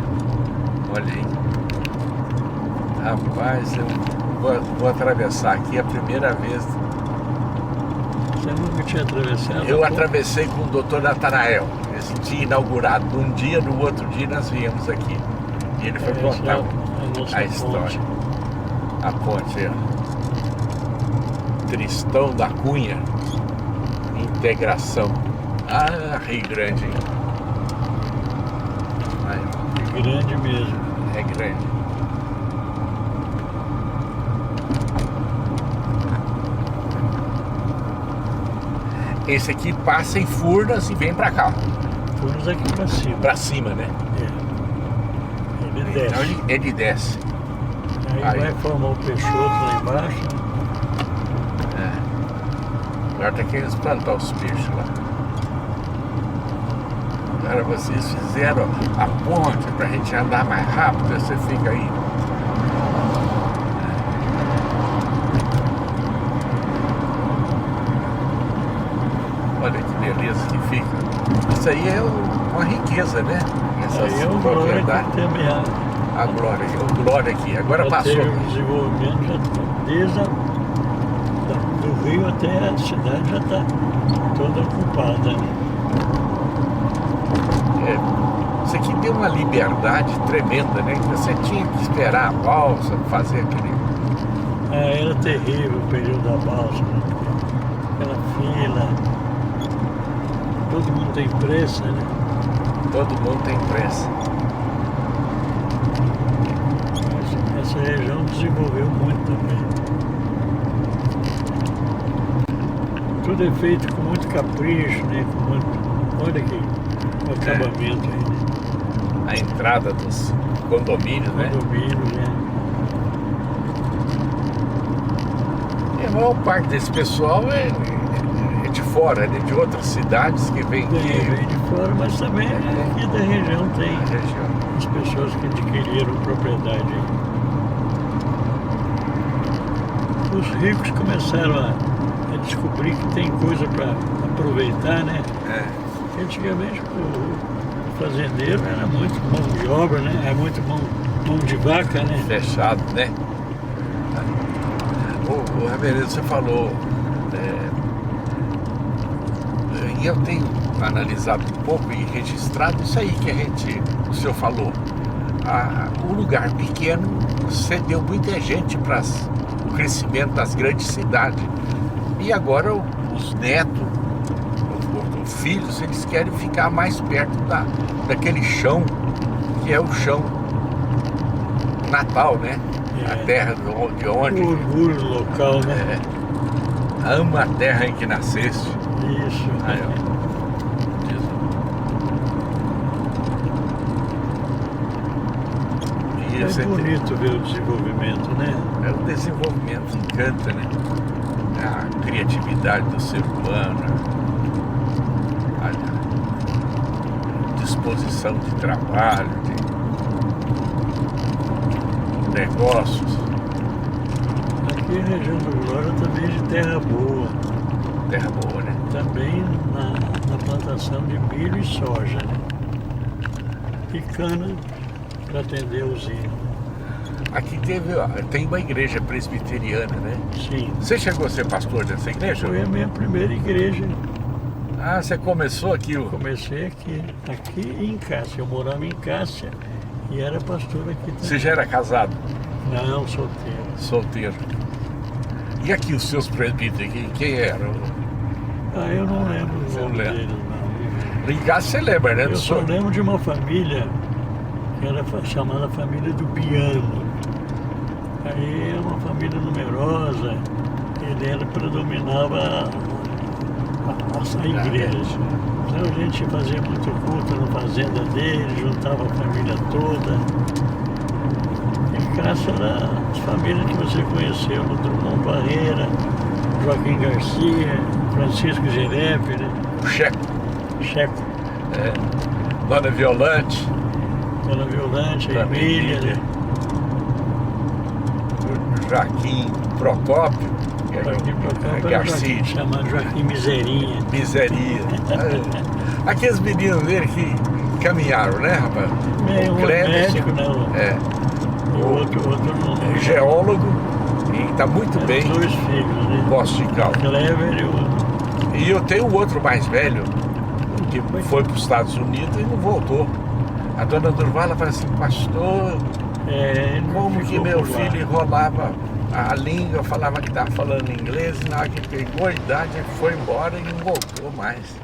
Olha aí. Rapaz, eu vou atravessar aqui a primeira vez. Você nunca tinha atravessado? Eu atravessei com o Dr. Natanael. Esse tinha inaugurado. Um dia, no outro dia nós viemos aqui. E ele foi contar a história. A ponte, ó. Tristão da Cunha. Integração. Ah, Rio Grande, hein? É grande mesmo. É grande. Esse aqui passa em Furnas e vem pra cá. Furnas aqui pra cima. Pra cima, né? É. Ele desce. Então ele desce. Aí vai formar o Peixoto lá embaixo. Agora tem que eles plantar os peixes lá. Agora vocês fizeram a ponte pra gente andar mais rápido, você fica aí. Olha que beleza que fica. Isso aí é uma riqueza, né? Essas aí é o Glória que também a Glória, o Glória aqui. Agora já passou. teve o desenvolvimento já, desde do Rio até a cidade já está toda ocupada, né? Isso aqui deu uma liberdade tremenda, né? Você tinha que esperar a balsa, fazer aquele... Era terrível o período da balsa, né? Aquela fila. Todo mundo tem pressa, né? Todo mundo tem pressa. Essa região desenvolveu muito também. Tudo é feito com muito capricho, né? Com muito... Olha aqui o acabamento aí, né? A entrada dos condomínios, né? Condomínios, né? E a maior parte desse pessoal é de fora, né? De outras cidades que vem aqui. Vem de fora, mas também aqui da região tem as pessoas que adquiriram propriedade aí. Os ricos começaram a descobrir que tem coisa para aproveitar, né? Antigamente o fazendeiro era muito mão de obra, né? Era muito mão de vaca, né? Fechado, né? O Ramirez, você falou, e eu tenho analisado um pouco e registrado isso aí que o senhor falou. O lugar pequeno cedeu muita gente para o crescimento das grandes cidades. E agora os netos, os filhos, eles querem ficar mais perto daquele chão, que é o chão natal, né? A terra de onde... O orgulho local, né? Ama a terra em que nasceste. Isso. Aí, ó. É bonito ver o desenvolvimento, né? O desenvolvimento encanta, né? A criatividade do ser humano, a disposição de trabalho, de negócios. Aqui a região do Glória também é de terra boa. Terra boa, né? Também na plantação de milho e soja, né? E cana para atender a usina. Aqui tem uma igreja presbiteriana, né? Sim. Você chegou a ser pastor dessa igreja? Foi a minha primeira igreja. Ah, você começou aqui? Comecei aqui em Cássia. Eu morava em Cássia e era pastor aqui também. Você já era casado? Não, solteiro. Solteiro. E aqui os seus presbíteros, quem eram? Eu não lembro o nome deles, não. Em casa você lembra, né? Eu só lembro de uma família que era chamada família do Biano. Aí é uma família numerosa predominava a igreja. Então a gente fazia muito culto na fazenda dele, juntava a família toda. E caça era as famílias que você conheceu, o Drummond Barreira, Joaquim Garcia, Francisco Gerepe, né? O Checo. Checo. Dona Violante. Dona Violante, a Emília, né? O Joaquim Procópio. Joaquim Procópio Garcia. Chamado Joaquim Miserinha. Miseria. Aqueles meninos dele que caminharam, né, rapaz? O médico, né? O outro não. geólogo. E está muito bem. Dois filhos, né? Poço de Caldas. Clever e o outro. E eu tenho outro mais velho, que foi para os Estados Unidos e não voltou. A dona Durvala fala assim, pastor, como que meu filho enrolava a língua, falava que estava falando inglês, e na hora que pegou a idade, ele foi embora e não voltou mais.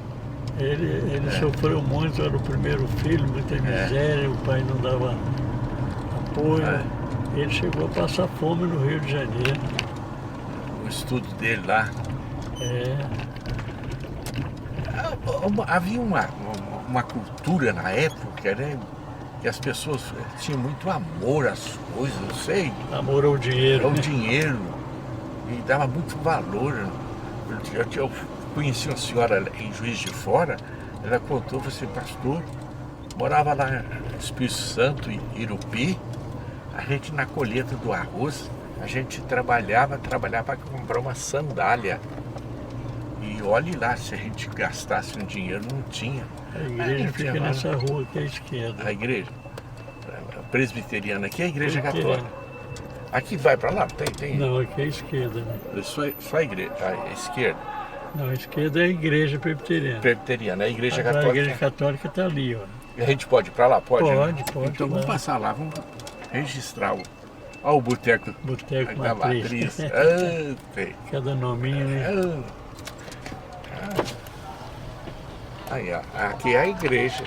Ele sofreu muito, era o primeiro filho, muita miséria, o pai não dava apoio. Ele chegou a passar fome no Rio de Janeiro. O estudo dele lá. Havia uma cultura na época, né? Que as pessoas tinham muito amor às coisas, não sei. Amor ao dinheiro. Ao dinheiro. E dava muito valor. Eu conheci uma senhora em Juiz de Fora, ela contou, você pastor, morava lá em Espírito Santo, em Irupi, a gente na colheita do arroz, a gente trabalhava para comprar uma sandália. E olhe lá, se a gente gastasse um dinheiro, não tinha. A igreja fica nessa rua aqui à esquerda. A igreja? A presbiteriana aqui é a igreja católica. Aqui vai para lá? Tem? Não, aqui é a esquerda, né? Só a igreja, a esquerda? Não, a esquerda é a igreja presbiteriana. Presbiteriana, a igreja Agora, católica. a igreja católica está ali, ó. E a gente pode ir para lá? Pode? Pode. Então vamos passar lá, vamos registrar o boteco. Boteco da Matriz. Cada nominho, né? Aí, ó, aqui é a igreja,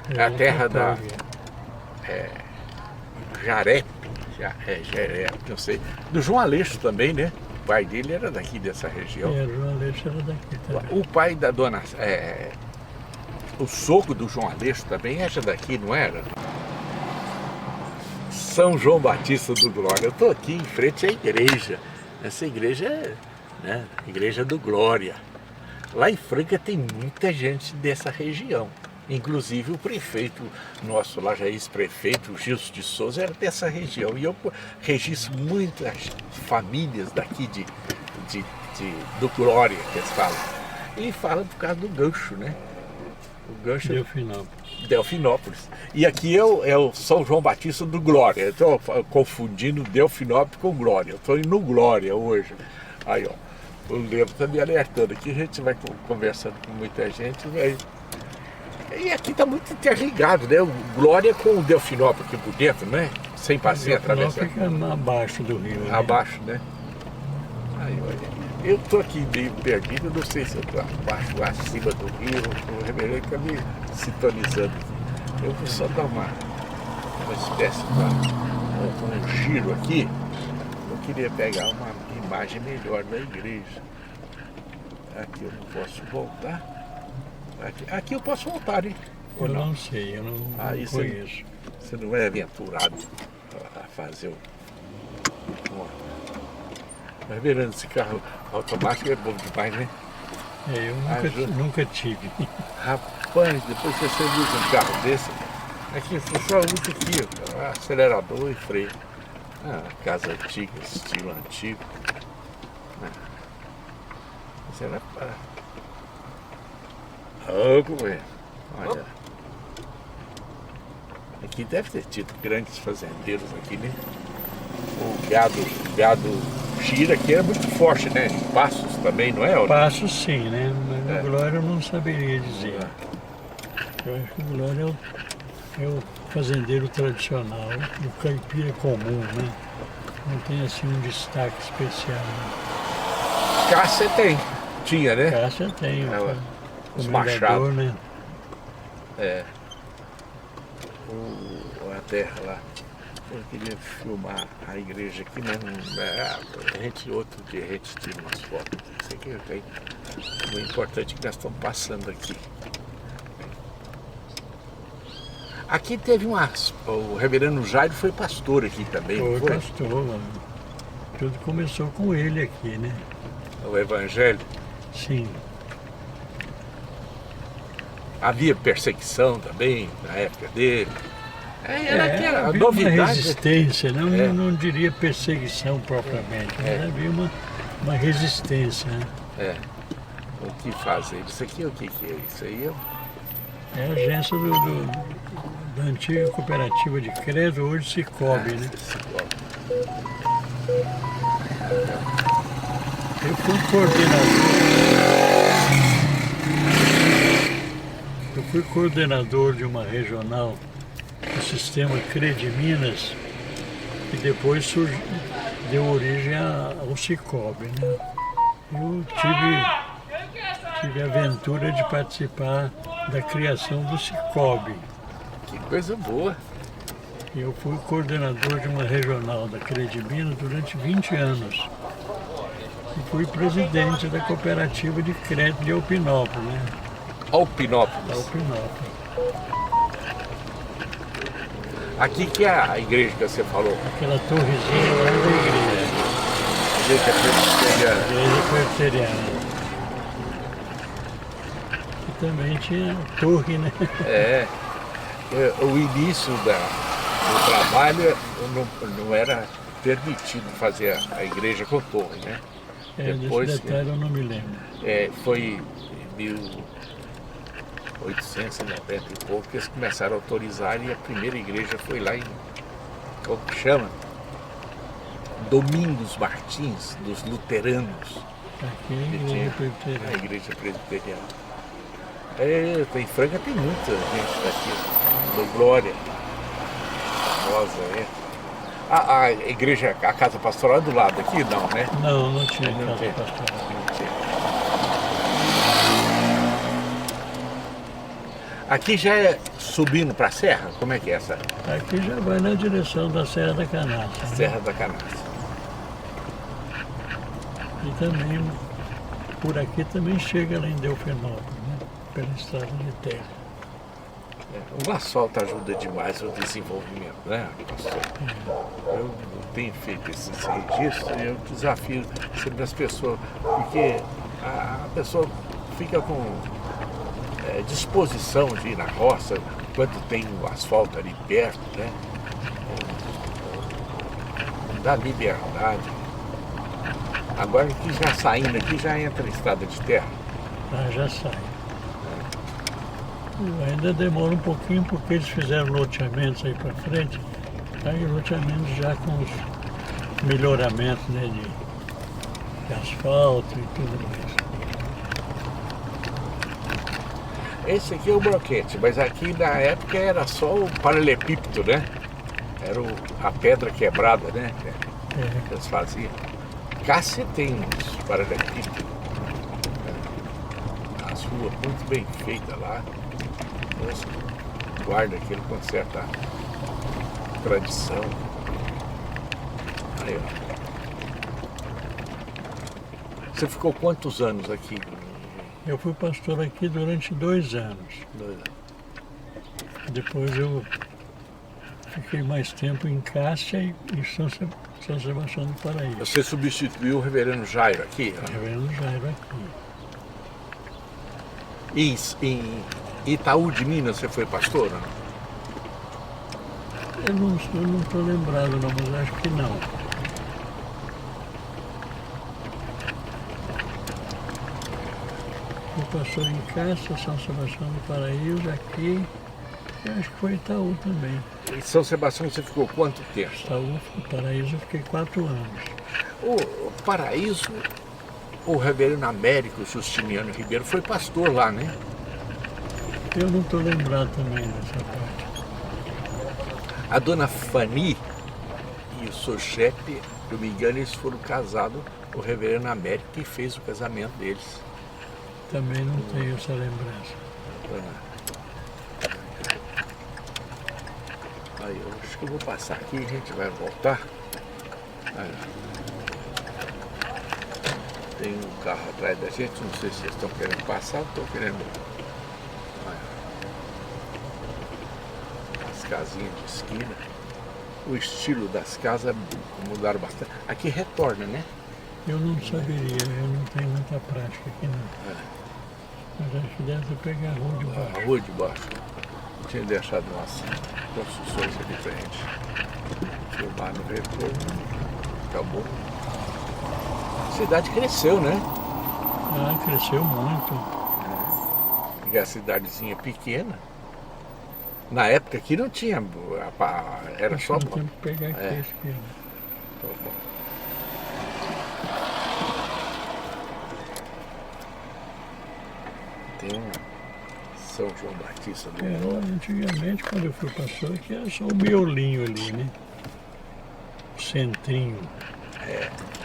é a terra da Jarepe, não sei, do João Aleixo também, né? O pai dele era daqui dessa região. O João Aleixo era daqui também. O pai da dona, o sogro do João Aleixo também era daqui, não era? São João Batista do Glória. Eu estou aqui em frente à igreja. Essa igreja é, né, Igreja do Glória. Lá em Franca tem muita gente dessa região. Inclusive o prefeito nosso, lá já ex-prefeito, Gilson de Souza, era dessa região. E eu registro muitas famílias daqui do Glória, que eles falam. E fala por causa do gancho, né? O gancho Delfinópolis. E aqui é o São João Batista do Glória. Eu estou confundindo Delfinópolis com Glória. Eu estou indo no Glória hoje. Aí, ó. O Leandro está me alertando aqui, a gente vai conversando com muita gente, e aqui está muito interligado, né? O Glória com o Delfinópolis aqui por dentro, né? Sem passeio atravessar. Fica abaixo do rio, né? Abaixo, né? Aí, olha. Eu estou aqui meio perdido, não sei se eu estou abaixo ou acima do rio, o Reverendo está me sintonizando. Eu vou só dar uma espécie de um giro aqui. Eu queria pegar uma imagem melhor da igreja. Aqui eu não posso voltar. Aqui eu posso voltar, hein? Eu não sei, eu não conheço. Você não é aventurado a fazer Mas verando esse carro automático é bom demais, né? Eu nunca tive. Rapaz, depois que você usa um carro desse, aqui você só usa aqui, ó, acelerador e freio. Casa antiga, estilo antigo. Isso era para... Olha. Aqui deve ter tido grandes fazendeiros aqui, né? O gado gira aqui era muito forte, né? Passos também, não é? Passos sim, né? Mas o Glória eu não saberia dizer. Eu acho que o Glória é o fazendeiro tradicional, o caipira comum, né? Não tem assim um destaque especial. Né? Cássia tinha, né? Cássia tem, os machados, né? A terra lá. Eu queria filmar a igreja aqui, mas não, outro dia a gente tira umas fotos. Isso aqui tem. O importante é que nós estamos passando aqui. Aqui teve o reverendo Jairo foi pastor aqui também, não Foi foi? pastor. Tudo começou com ele aqui, né? O evangelho. Sim. Havia perseguição também na época dele. Era aquela havia novidade. uma resistência, não, É. não diria perseguição propriamente, mas havia uma resistência. Né? É. O que fazer? Isso aqui o que é? Isso aí É a agência da antiga cooperativa de crédito, hoje Sicoob, né? Eu fui coordenador de uma regional do sistema Crediminas, que depois deu origem ao Sicoob, né? Eu tive a aventura de participar da criação do Sicoob. Que coisa boa. Eu fui coordenador de uma regional da Crediminas durante 20 anos. E fui presidente da cooperativa de crédito de Alpinópolis, né? Alpinópolis. Alpinópolis. Aqui que é a igreja que você falou. Aquela torrezinha lá da igreja. Igreja presbiteriana. Igreja presbiteriana. E também tinha torre, né? O início do trabalho não era permitido fazer a igreja com torre, né? Desse detalhe eu não me lembro. Foi em 1890 e pouco que eles começaram a autorizar e a primeira igreja foi lá em, como que chama? Domingos Martins, dos luteranos. Aqui é a igreja presbiteriana. A igreja presbiteriana. Em Franca tem muita gente daqui, do Glória, famosa, A igreja, a casa pastoral é do lado aqui? Não, né? Não tinha Não casa tinha. pastoral. Não tinha. Aqui já é subindo para a serra? Como é que é essa? Aqui já vai na direção da Serra da Canastra. Né? Serra da Canastra. E também, por aqui também chega lá em Delfinópolis, né? Pela estrada de terra. O asfalto ajuda demais o desenvolvimento, né, pastor? Eu tenho feito esses registros e eu desafio sempre as pessoas, porque a pessoa fica com disposição de ir na roça quando tem o asfalto ali perto, né? Dá liberdade. Agora que já saindo aqui, já entra a estrada de terra. Já sai. Ainda demora um pouquinho porque eles fizeram loteamentos aí para frente, aí loteamentos já com os melhoramentos, né, de asfalto e tudo mais. Esse aqui é o broquete, mas aqui na época era só o paralelepípedo, né? Era a pedra quebrada, né? Que eles faziam. Cá você tem uns paralelepípedos. As ruas muito bem feitas lá. Nossa, guarda aquele com certa tradição. Aí, ó. Você ficou quantos anos aqui? Eu fui pastor aqui durante 2 anos. 2 anos. Depois eu fiquei mais tempo em Cássia e em São Sebastião do Paraíso. Você substituiu o reverendo Jairo aqui? Né? Reverendo Jairo aqui. Em Itaú de Minas você foi pastor? Não? Eu não estou lembrado não, mas acho que não. Fui pastor em Cássia, São Sebastião do Paraíso, aqui, e acho que foi Itaú também. Em São Sebastião você ficou quanto tempo? Itaú, Paraíso, eu fiquei 4 anos. O Paraíso, o reverendo Américo Justiniano Ribeiro foi pastor lá, né? Eu não estou lembrado também dessa parte. A dona Fanny e o seu chefe, se não me engano, eles foram casados, o reverendo Américo que fez o casamento deles. Também não tenho essa lembrança. Aí eu acho que eu vou passar aqui e a gente vai voltar. Aí, tem um carro atrás da gente, não sei se vocês estão querendo passar ou estão querendo. Aí, as casinhas de esquina. O estilo das casas mudaram bastante. Aqui retorna, né? Eu não saberia, eu não tenho muita prática aqui não. Mas acho que deve pegar a rua de baixo. A rua de baixo. Tinha deixado umas construções ali pra gente filmar no retorno. Acabou. A cidade cresceu, né? Ah, cresceu muito. E a cidadezinha pequena. Na época aqui não tinha. Era Acho só. que nós temos que pegar aqui a esquerda. Tá bom. Tem um São João Batista do Norte. Antigamente, quando eu fui pastor, aqui era só o miolinho ali, né? O centrinho.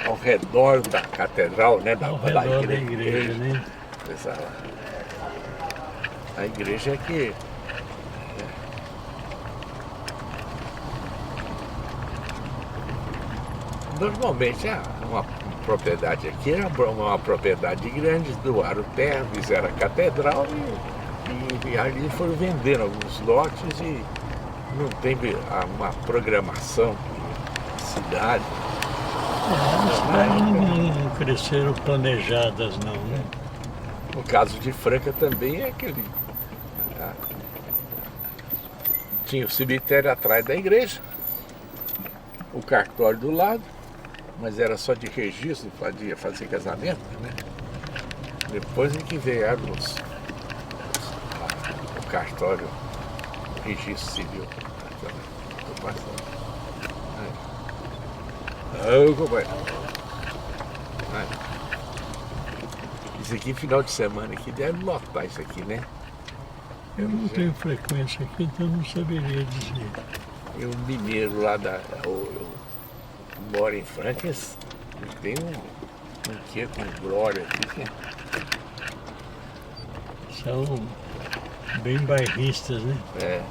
Ao redor da catedral, né? Ao redor da igreja, né? Exato. A igreja é que. Normalmente uma propriedade aqui era uma propriedade grande, doaram terra, fizeram a catedral e ali foram vendendo alguns lotes e não tem uma programação de cidade. As cidades não cresceram planejadas não, né? No caso de Franca também é aquele. Tinha o cemitério atrás da igreja, o cartório do lado, mas era só de registro, podia fazer casamento, né? Depois é que vieram o cartório, o registro civil. Estou passando. Ô, companheiro. Isso aqui, final de semana aqui, deve lotar isso aqui, né? Eu não tenho frequência aqui, então não saberia dizer. E um mineiro lá eu moro em Francas, tem um quê com glória aqui. São bem bairristas, né? É.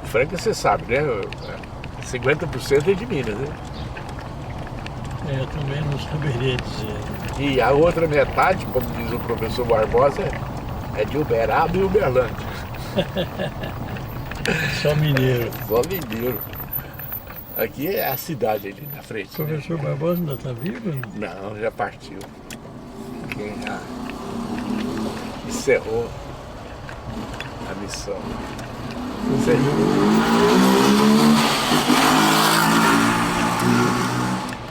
Franca, você sabe, né? 50% é de Minas, né? Eu também não saberia dizer. E a outra metade, como diz o professor Barbosa, é de Uberaba e Uberlândia. Só mineiro. Só mineiro. Aqui é a cidade ali na frente. O professor Barbosa ainda está vivo? Não, já partiu. Quem já encerrou a missão.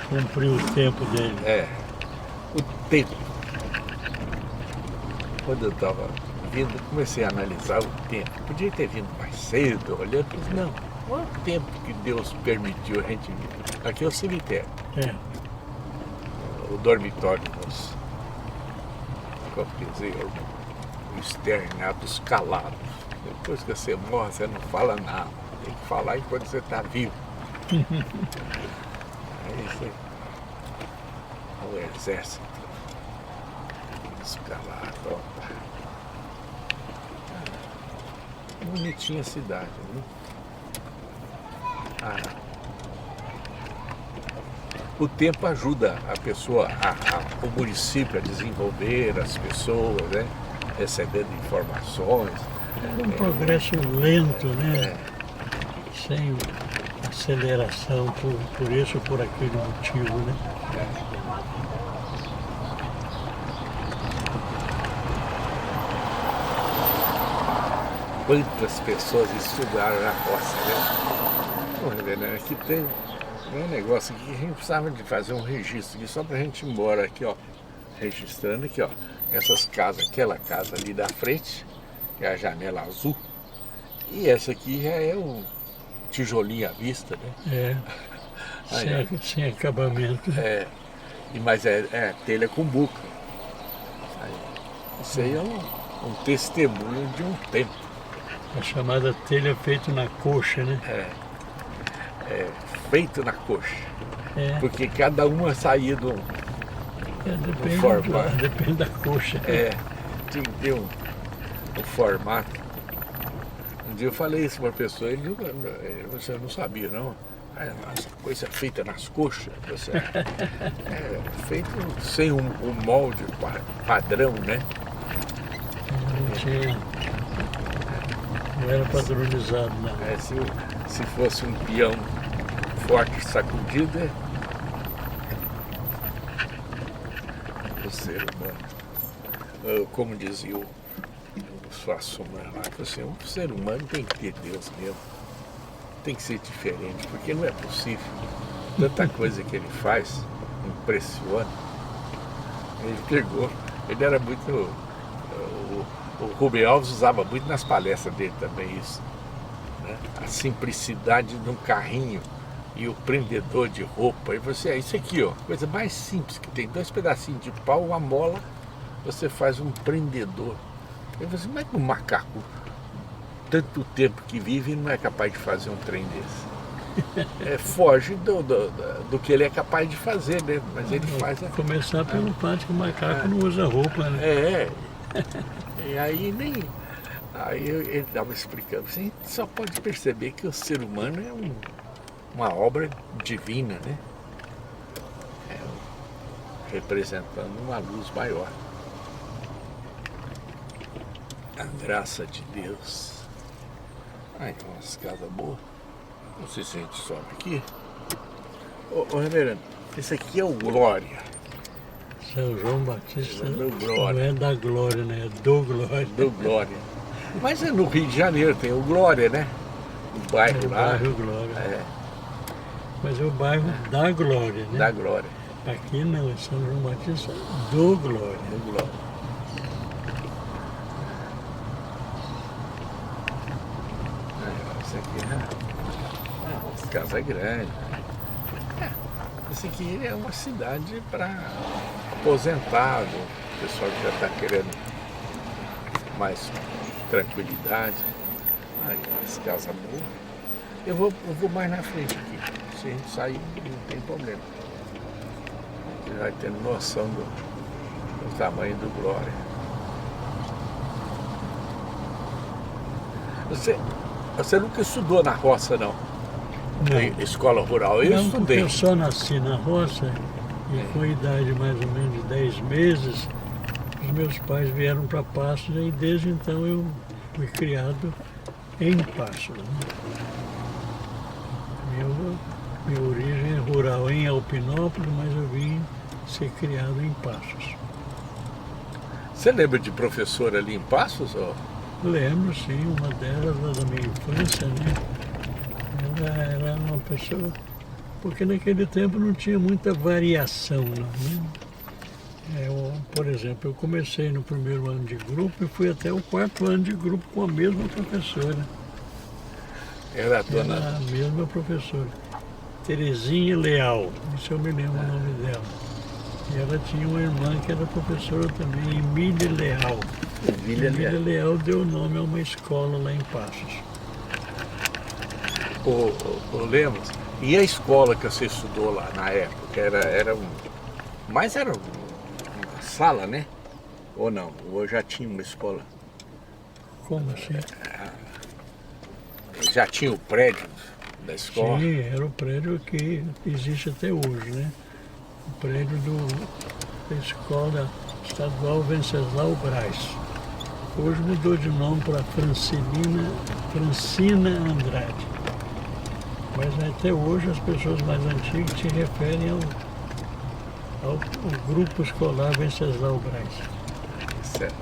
Cumpriu o tempo dele. É, o tempo. Quando eu estava vindo, comecei a analisar o tempo. Podia ter vindo mais cedo, olhando, mas não. Olha o tempo que Deus permitiu a gente vir. Aqui é o cemitério. É. O dormitório dos, como dizer, o externados calados. Depois que você morre, você não fala nada. Tem que falar enquanto você está vivo. É isso aí. O exército. Escalado, ó. Bonitinha a cidade, né? O tempo ajuda a pessoa, o município a desenvolver as pessoas, né? Recebendo informações. Era um progresso lento, né? Sem aceleração por esse ou por aquele motivo, né? Quantas pessoas estudaram na roça, né? Porra, Helena, aqui tem um negócio aqui que a gente precisava de fazer um registro aqui, só pra gente ir embora aqui, ó. Registrando aqui, ó. Essas casas, aquela casa ali da frente, que é a janela azul. E essa aqui já é um tijolinho à vista, né? É. Sem acabamento. É. Mas é telha com buca. Isso aí é um testemunho de um tempo. A chamada telha feita na coxa, né? É feito na coxa. É. Porque cada uma saía do Depende, formato. depende da coxa. Tinha que ter um formato. Um dia eu falei isso para uma pessoa, você não sabia, não? Ah, essa coisa feita nas coxas, feito sem um molde padrão, né? Não tinha, não era padronizado, não. Se fosse um peão forte sacudido, o ser humano. Como dizia o Suassuna lá, assim, o ser humano tem que ter Deus mesmo. Tem que ser diferente, porque não é possível. Tanta coisa que ele faz, impressiona. Ele era muito... O Rubem Alves usava muito nas palestras dele também isso. Né? A simplicidade de um carrinho e o prendedor de roupa. E você, isso aqui, ó, coisa mais simples que tem. 2 pedacinhos de pau, uma mola, você faz um prendedor. E você, como é que um macaco, tanto tempo que vive, não é capaz de fazer um trem desse? Foge do que ele é capaz de fazer, né? Mas ele faz... Começar pelo fato que o macaco não usa roupa, né? E aí ele estava explicando assim, só pode perceber que o ser humano é uma obra divina, né? Representando uma luz maior. A graça de Deus. Ai, umas casas boas. Não sei se a gente sobe aqui. Ô Reverendo, esse aqui é o Glória. São João Batista Do Glória. não é da Glória, né? É do Glória. Do Glória. Mas é no Rio de Janeiro, tem o Glória, né? O bairro lá. O bairro Glória. É. Mas é o bairro da Glória, né? Da Glória. Aqui não, é São João Batista do Glória. Do Glória. Esse aqui uma casa grande. Esse aqui é uma cidade para aposentado, o pessoal que já está querendo mais tranquilidade. Aí, as casas boas. Eu vou mais na frente aqui. Se a gente sair, não tem problema. Você vai tendo noção do tamanho do Glória. Você nunca estudou na roça, não? Não. Escola rural, eu Não, estudei. Eu só nasci na roça e com a idade mais ou menos de 10 meses, os meus pais vieram para Passos e desde então eu fui criado em Passos. Né? Minha origem é rural em Alpinópolis, mas eu vim ser criado em Passos. Você lembra de professora ali em Passos? Ou? Lembro, sim, uma delas lá da minha infância, né? Ela era uma pessoa... Porque naquele tempo não tinha muita variação, não, né? Por exemplo, eu comecei no 1º ano de grupo e fui até o 4º ano de grupo com a mesma professora. Era a dona... Era a mesma professora. Terezinha Leal, isso eu me lembro o nome dela. E ela tinha uma irmã que era professora também, Emília Leal. Emília Leal deu nome a uma escola lá em Passos. Ô Lemos, e a escola que você estudou lá na época? Era uma sala, né? Ou não? Ou já tinha uma escola? Como assim? Já tinha o prédio da escola? Sim, era o prédio que existe até hoje, né? O prédio da Escola Estadual Venceslau Braz. Hoje mudou de nome para Francina Andrade. Mas até hoje as pessoas mais antigas se referem ao grupo escolar Venceslau Braz. Certo.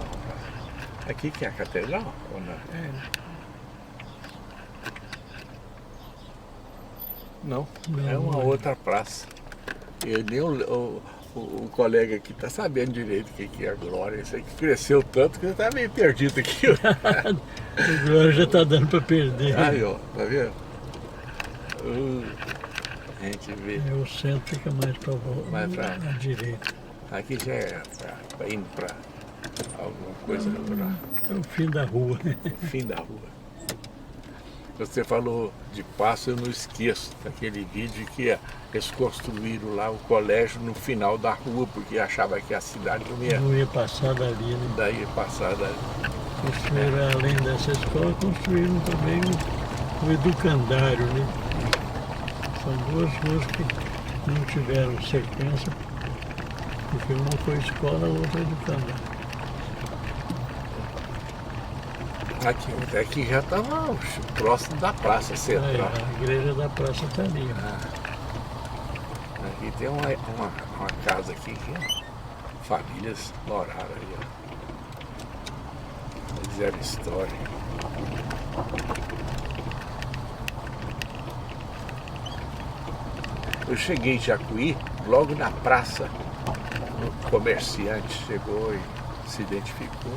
Aqui que é a catedral? Ou não? Não, é uma outra praça. Eu nem o colega aqui está sabendo direito o que é a Glória. Isso aqui cresceu tanto que você está meio perdido aqui. O Glória já está dando para perder. Aí, ó, tá vendo? A gente vê. O centro fica mais para a direita. Aqui já é indo para alguma coisa natural. É o fim da rua. O fim da rua. Você falou de Passo, eu não esqueço daquele vídeo que eles construíram lá o colégio no final da rua, porque achava que a cidade não ia passar dali, né? Daí passar dali. Construíram, além dessa escola, construíram também o educandário, né? São duas ruas que não tiveram sequência, porque uma foi escola, a outra educandário. Aqui já estava próximo da Praça Central. A igreja da praça está ali. Aqui tem uma casa aqui que famílias moraram aí. Fizeram história. Eu cheguei em Jacuí, logo na praça, um comerciante chegou e se identificou.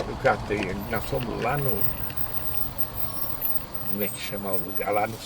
Eu catei ele, nós fomos lá no. Como é que chama o lugar? Lá no